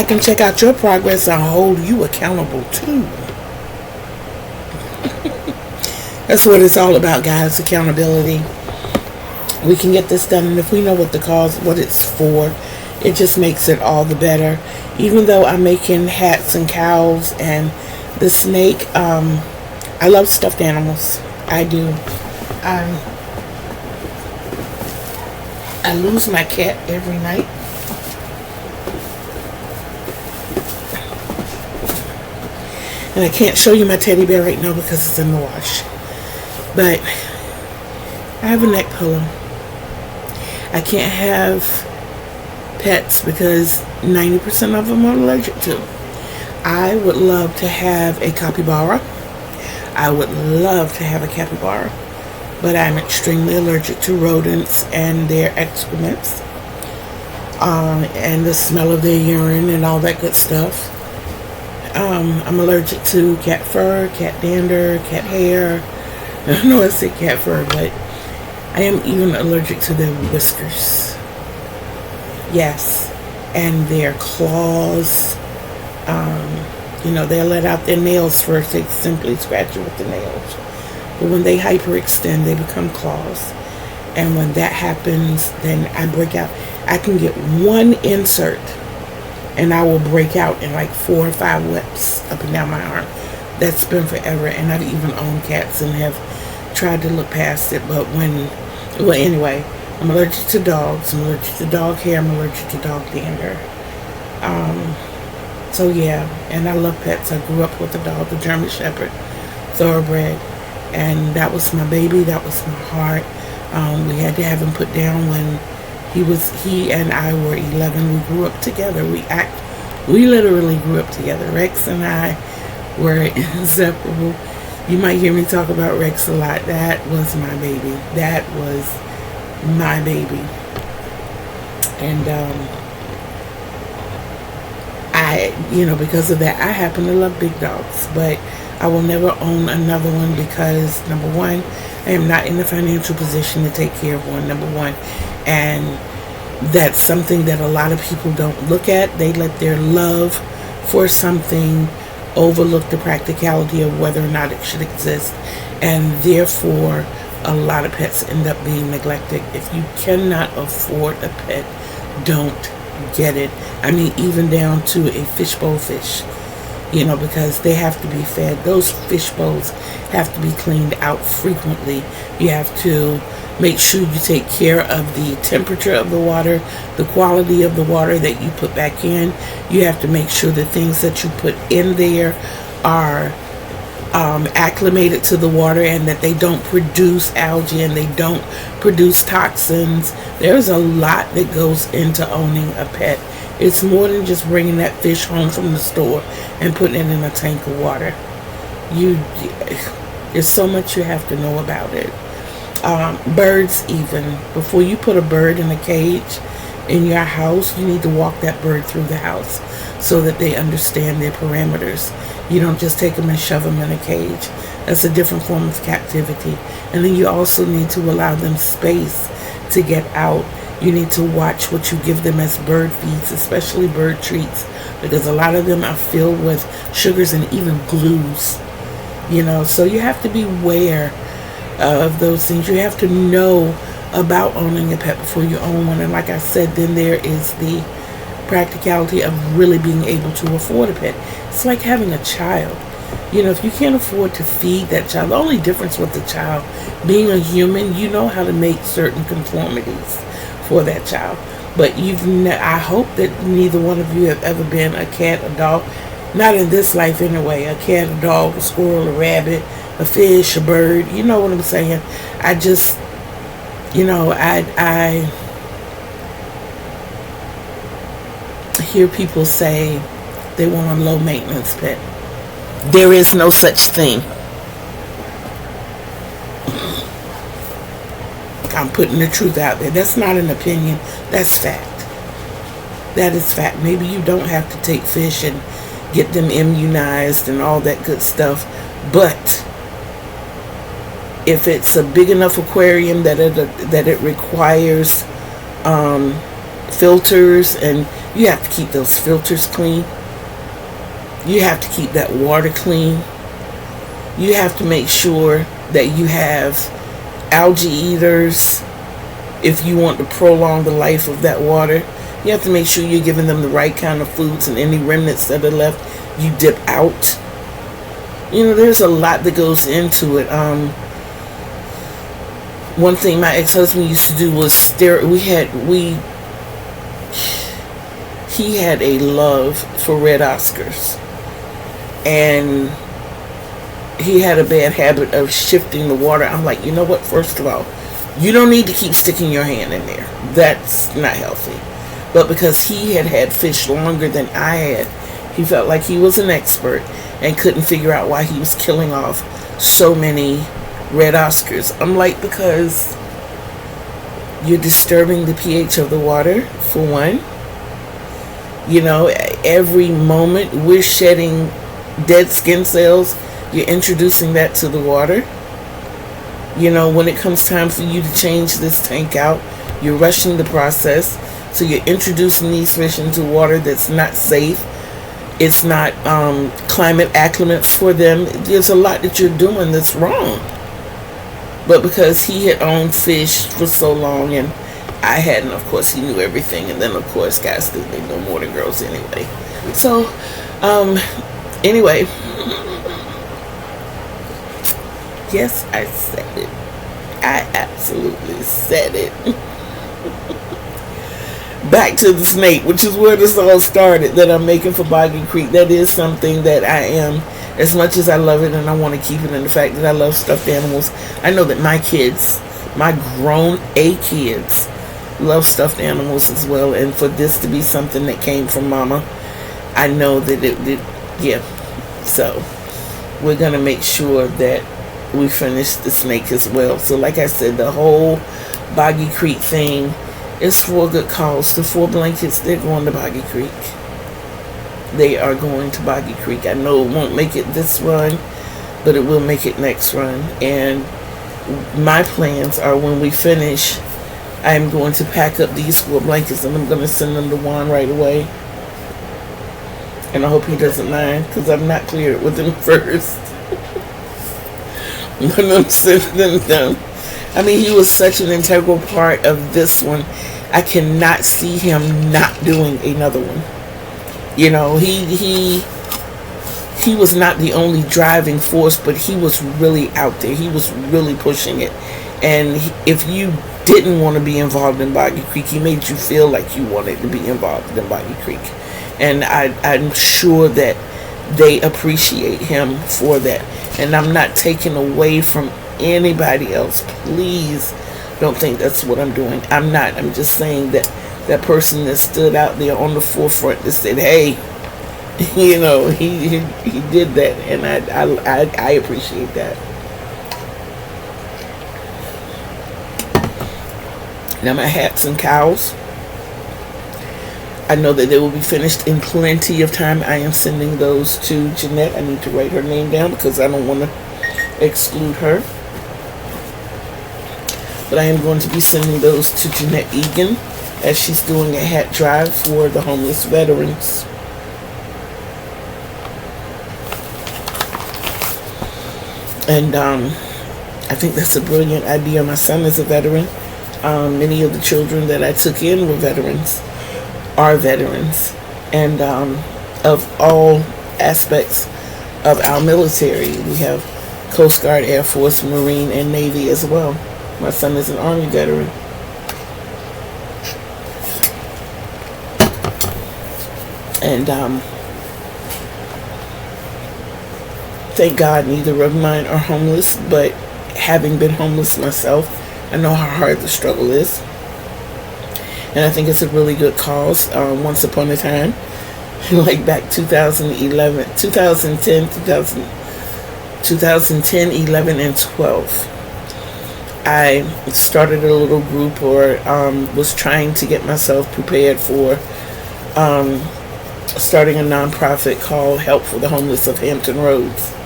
I can check out your progress and hold you accountable too. That's what it's all about, guys. Accountability. We can get this done, and if we know what the cause, what it's for, it just makes it all the better. Even though I'm making hats and cows and the snake, I love stuffed animals. I do. I lose my cat every night. And I can't show you my teddy bear right now because it's in the wash. But I have a neck pillow. I can't have pets because 90% of them I'm allergic to. I would love to have a capybara. I would love to have a capybara. But I'm extremely allergic to rodents and their excrements. And the smell of their urine and all that good stuff. I'm allergic to cat fur, cat dander, cat hair. I know I said cat fur, but I am even allergic to their whiskers. Yes. And their claws. They'll let out their nails first. They simply scratch it with the nails. But when they hyperextend, they become claws. And when that happens, then I break out. I can get one insert and I will break out in like 4 or 5 whips up and down my arm. That's been forever. And I've even owned cats and have tried to look past it. But anyway, I'm allergic to dogs. I'm allergic to dog hair. I'm allergic to dog dander. So yeah, and I love pets. I grew up with a dog, a German Shepherd, thoroughbred. And that was my baby. That was my heart. We had to have him put down when he and I were 11. We grew up together. We literally grew up together. Rex and I were inseparable. You might hear me talk about Rex a lot. That was my baby. That was my baby. And because of that, I happen to love big dogs, but I will never own another one because, number one, I am not in the financial position to take care of one, number one. And that's something that a lot of people don't look at. They let their love for something overlook the practicality of whether or not it should exist. And therefore, a lot of pets end up being neglected. If you cannot afford a pet, don't get it. I mean, even down to a fishbowl fish. Because they have to be fed. Those fish bowls have to be cleaned out frequently. You have to make sure you take care of the temperature of the water, the quality of the water that you put back in. You have to make sure the things that you put in there are acclimated to the water and that they don't produce algae and they don't produce toxins. There's a lot that goes into owning a pet. It's more than just bringing that fish home from the store and putting it in a tank of water. There's so much you have to know about it. Birds even. Before you put a bird in a cage in your house, you need to walk that bird through the house so that they understand their parameters. You don't just take them and shove them in a cage. That's a different form of captivity. And then you also need to allow them space to get out. You need to watch what you give them as bird feeds, especially bird treats, because a lot of them are filled with sugars and even glues. So you have to be aware of those things. You have to know about owning a pet before you own one. And like I said, then there is the practicality of really being able to afford a pet. It's like having a child. If you can't afford to feed that child, the only difference with the child being a human, you know how to make certain conformities for that child. But I hope that neither one of you have ever been a cat, a dog, not in this life anyway, a cat, a dog, a squirrel, a rabbit, a fish, a bird. You know what I'm saying? I just, I hear people say they want a low maintenance pet. There is no such thing. I'm putting the truth out there. That's not an opinion. That's fact. That is fact. Maybe you don't have to take fish and get them immunized and all that good stuff. But if it's a big enough aquarium that it requires filters and You have to keep those filters clean. You have to keep that water clean. You have to make sure that you have algae eaters if you want to prolong the life of that water. You have to make sure you're giving them the right kind of foods, and any remnants that are left, you dip out. You know, there's a lot that goes into it. One thing my ex-husband used to do was he had a love for red Oscars, and he had a bad habit of shifting the water. I'm like, you know what, first of all, you don't need to keep sticking your hand in there. That's not healthy. But because he had had fish longer than I had, he felt like he was an expert and couldn't figure out why he was killing off so many red Oscars. I'm like, because you're disturbing the pH of the water, for one. You know, every moment we're shedding dead skin cells, you're introducing that to the water. You know, when it comes time for you to change this tank out, you're rushing the process. So you're introducing these fish into water that's not safe. It's not climate acclimate for them. There's a lot that you're doing that's wrong. But because he had owned fish for so long and I hadn't, of course, he knew everything. And then, of course, guys think they know more than girls anyway. So, anyway. Yes, I said it. I absolutely said it. Back to the snake, which is where this all started, that I'm making for Boggy Creek. That is something that I am, as much as I love it and I want to keep it, and the fact that I love stuffed animals. I know that my kids, my grown kids, love stuffed animals as well. And for this to be something that came from Mama, I know that it did, yeah. So, we're going to make sure that we finish the snake as well. So like I said, the whole Boggy Creek thing is for a good cause. The 4 blankets, they're going to Boggy Creek. They are going to Boggy Creek. I know it won't make it this run, but it will make it next run. And my plans are, when we finish, I'm going to pack up these 4 blankets and I'm going to send them to Juan right away. And I hope he doesn't mind, because I've not cleared it with him first. When I'm sending them. I mean, he was such an integral part of this one. I cannot see him not doing another one. You know, he was not the only driving force, but he was really out there. He was really pushing it. And if you didn't want to be involved in Boggy Creek, he made you feel like you wanted to be involved in Boggy Creek. And I'm sure that they appreciate him for that. And I'm not taking away from anybody else. Please don't think that's what I'm doing. I'm not. I'm just saying that that person that stood out there on the forefront that said, hey, you know, he did that. And I appreciate that. Now my hats and cows, I know that they will be finished in plenty of time. I am sending those to Jeanette. I need to write her name down because I don't want to exclude her. But I am going to be sending those to Jeanette Egan as she's doing a hat drive for the homeless veterans. And I think that's a brilliant idea. My son is a veteran. Many of the children that I took in were veterans. Are veterans, and of all aspects of our military. We have Coast Guard, Air Force, Marine, and Navy as well. My son is an Army veteran. And thank God neither of mine are homeless, but having been homeless myself, I know how hard the struggle is. And I think it's a really good cause. Once upon a time, like back 2011, 2010, 11, and 12, I started a little group, or was trying to get myself prepared for starting a nonprofit called Help for the Homeless of Hampton Roads.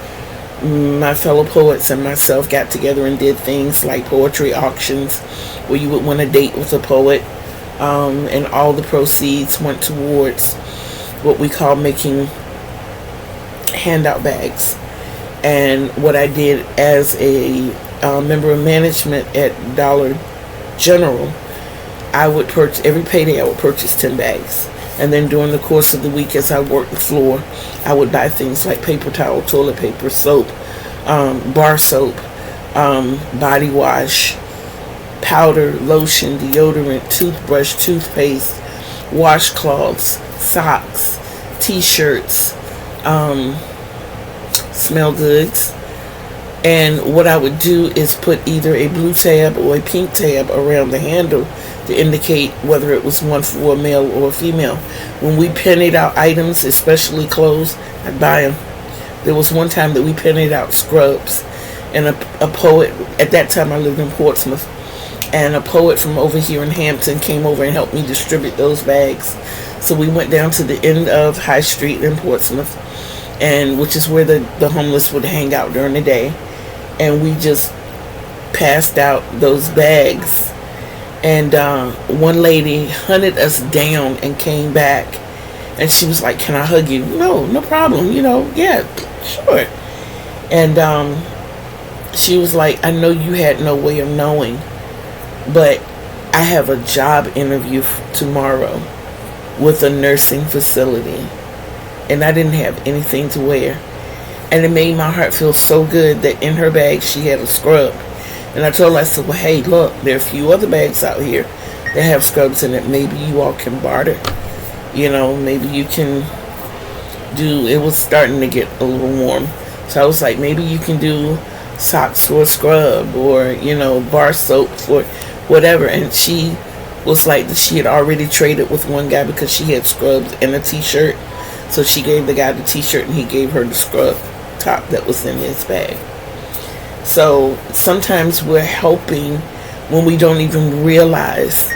My fellow poets and myself got together and did things like poetry auctions, where you would win a date with a poet, and all the proceeds went towards what we call making handout bags. And what I did as a member of management at Dollar General, I would purchase, every payday I would purchase 10 bags. And then during the course of the week, as I worked the floor, I would buy things like paper towel, toilet paper, soap, bar soap, body wash, powder, lotion, deodorant, toothbrush, toothpaste, washcloths, socks, t-shirts, smell goods. And what I would do is put either a blue tab or a pink tab around the handle to indicate whether it was one for a male or a female. When we pennied out items, especially clothes, I'd buy them. There was one time that we pennied out scrubs, and a poet, at that time I lived in Portsmouth, and a poet from over here in Hampton came over and helped me distribute those bags. So we went down to the end of High Street in Portsmouth, and which is where the homeless would hang out during the day, and we just passed out those bags. And one lady hunted us down and came back, and she was like, "Can I hug you?" No problem, yeah, sure. And she was like, "I know you had no way of knowing, but I have a job interview tomorrow with a nursing facility, and I didn't have anything to wear." And it made my heart feel so good that in her bag she had a scrub. And I told her, I said, "Well, hey, look, there are a few other bags out here that have scrubs in it. Maybe you all can barter. Maybe you can do," it was starting to get a little warm. So I was like, maybe you can do socks for a scrub, or, bar soap for whatever. And she was like that she had already traded with one guy because she had scrubs and a t-shirt. So she gave the guy the t-shirt and he gave her the scrub top that was in his bag. So sometimes we're helping when we don't even realize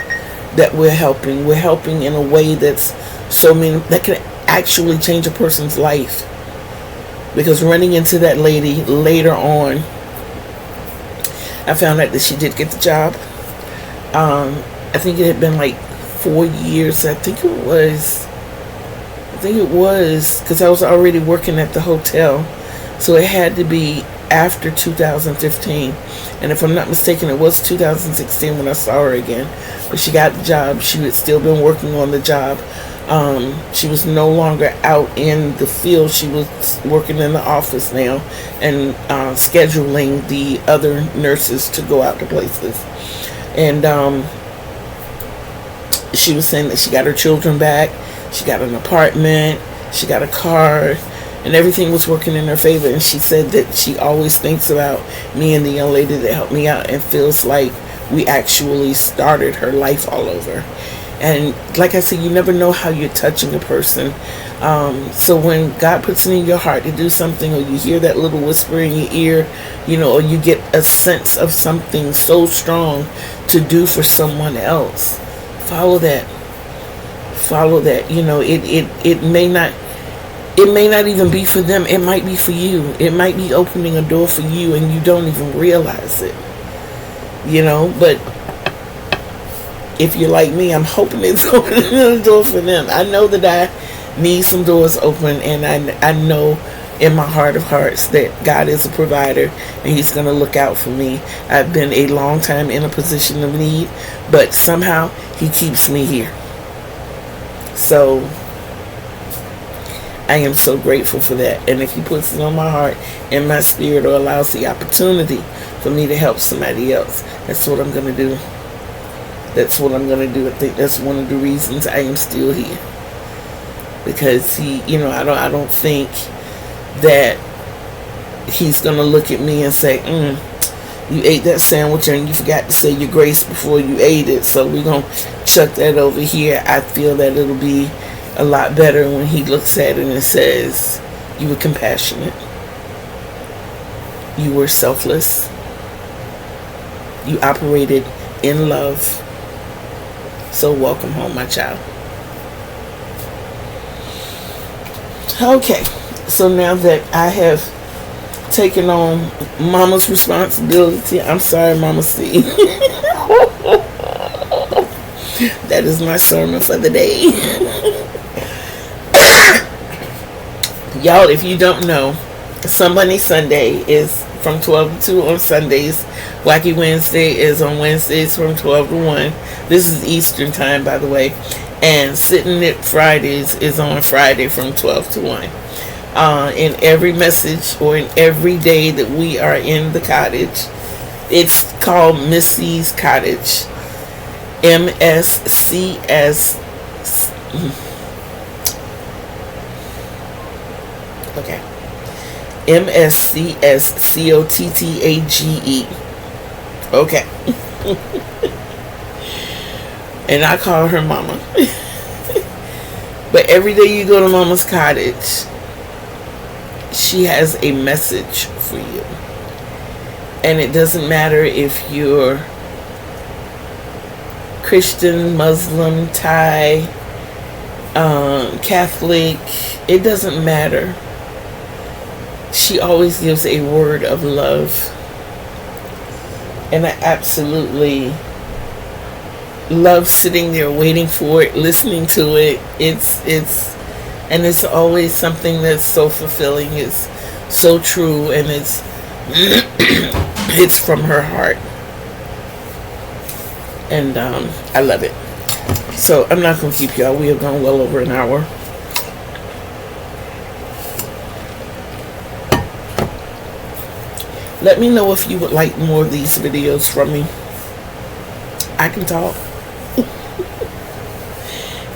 that we're helping. We're helping in a way that's that can actually change a person's life. Because running into that lady later on, I found out that she did get the job. I think it had been like 4 years. I think it was because I was already working at the hotel. So it had to be after 2015, and if I'm not mistaken, it was 2016 when I saw her again. But she got the job. She had still been working on the job. She was no longer out in the field. She was working in the office now and scheduling the other nurses to go out to places. And she was saying that she got her children back, she got an apartment, she got a car, and everything was working in her favor. And she said that she always thinks about me and the young lady that helped me out and feels like we actually started her life all over. And like I said, you never know how you're touching a person. So when God puts it in your heart to do something, or you hear that little whisper in your ear, or you get a sense of something so strong to do for someone else, follow that. It may not even be for them. It might be for you. It might be opening a door for you and you don't even realize it. But if you're like me, I'm hoping it's opening a door for them. I know that I need some doors open, and I know in my heart of hearts that God is a provider and He's going to look out for me. I've been a long time in a position of need, but somehow He keeps me here. So I am so grateful for that. And if He puts it on my heart and my spirit, or allows the opportunity for me to help somebody else, that's what I'm going to do. That's what I'm going to do. I think that's one of the reasons I am still here. Because He, I don't think that He's going to look at me and say, you ate that sandwich and you forgot to say your grace before you ate it, so we're going to chuck that over here. I feel that it'll be a lot better when He looks at it and says, you were compassionate, you were selfless, you operated in love, so welcome home, my child. Okay, so now that I have taken on Mama's responsibility, I'm sorry, Mama C. That is my sermon for the day. Y'all, if you don't know, Somebody Sunday is from 12 to 2 on Sundays. Wacky Wednesday is on Wednesdays from 12 to 1. This is Eastern time, by the way. And Sitting It Fridays is on Friday from 12 to 1. In every message or in every day that we are in the cottage, it's called Missy's Cottage. MSCS. Okay. MSCSCOTTAGE. Okay. And I call her Mama. But every day you go to Mama's cottage, she has a message for you. And it doesn't matter if you're Christian, Muslim, Thai, Catholic, it doesn't matter. She always gives a word of love. And I absolutely love sitting there waiting for it, listening to it. And it's always something that's so fulfilling. It's so true, and it's it's from her heart. And I love it. So I'm not going to keep y'all. We have gone well over an hour. Let me know if you would like more of these videos from me. I can talk.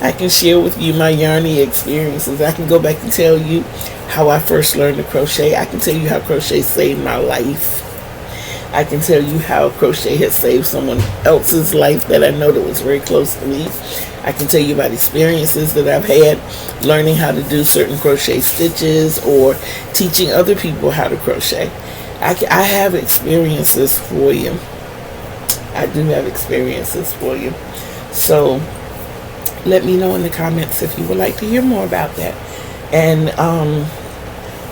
I can share with you my yarny experiences. I can go back and tell you how I first learned to crochet. I can tell you how crochet saved my life. I can tell you how crochet has saved someone else's life that I know that was very close to me. I can tell you about experiences that I've had learning how to do certain crochet stitches or teaching other people how to crochet. I have experiences for you. I do have experiences for you. So let me know in the comments if you would like to hear more about that. And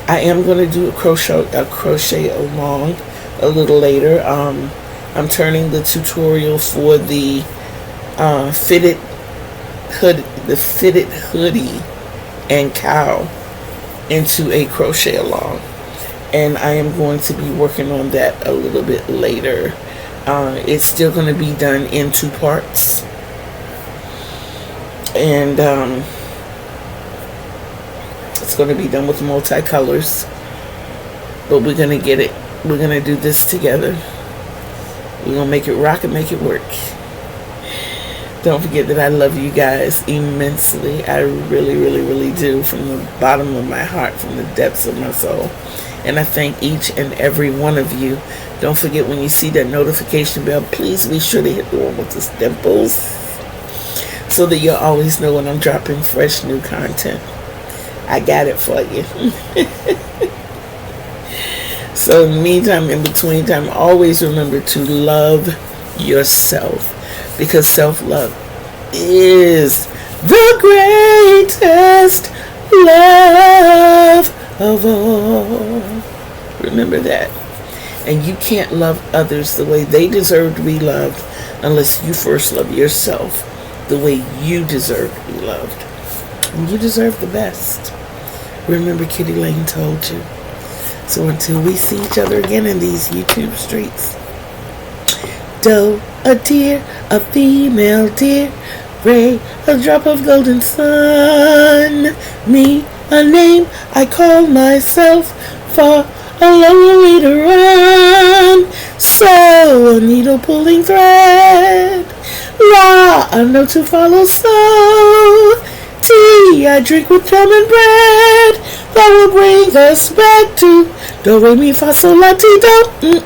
I am going to do a crochet along a little later. I'm turning the tutorial for the fitted hoodie and cowl into a crochet along. And I am going to be working on that a little bit later. It's still going to be done in 2 parts. And it's going to be done with multicolors. But we're going to get it. We're going to do this together. We're going to make it rock and make it work. Don't forget that I love you guys immensely. I really, really, really do. From the bottom of my heart, from the depths of my soul. And I thank each and every one of you. Don't forget, when you see that notification bell, please be sure to hit the one with the dimples, so that you'll always know when I'm dropping fresh new content. I got it for you. So in the meantime, in between time, always remember to love yourself, because self-love is the greatest love of all. Remember that. And you can't love others the way they deserve to be loved unless you first love yourself the way you deserve to be loved. And you deserve the best. Remember, Kitty Lane told you. So until we see each other again in these YouTube streets, doe, a deer, a female deer, gray, a drop of golden sun, me, a name I call myself, for a long way to run, so a needle pulling thread, law a note to follow, so tea I drink with jam and bread, that will bring us back to do, re, mi, fa, sol, la, ti, do.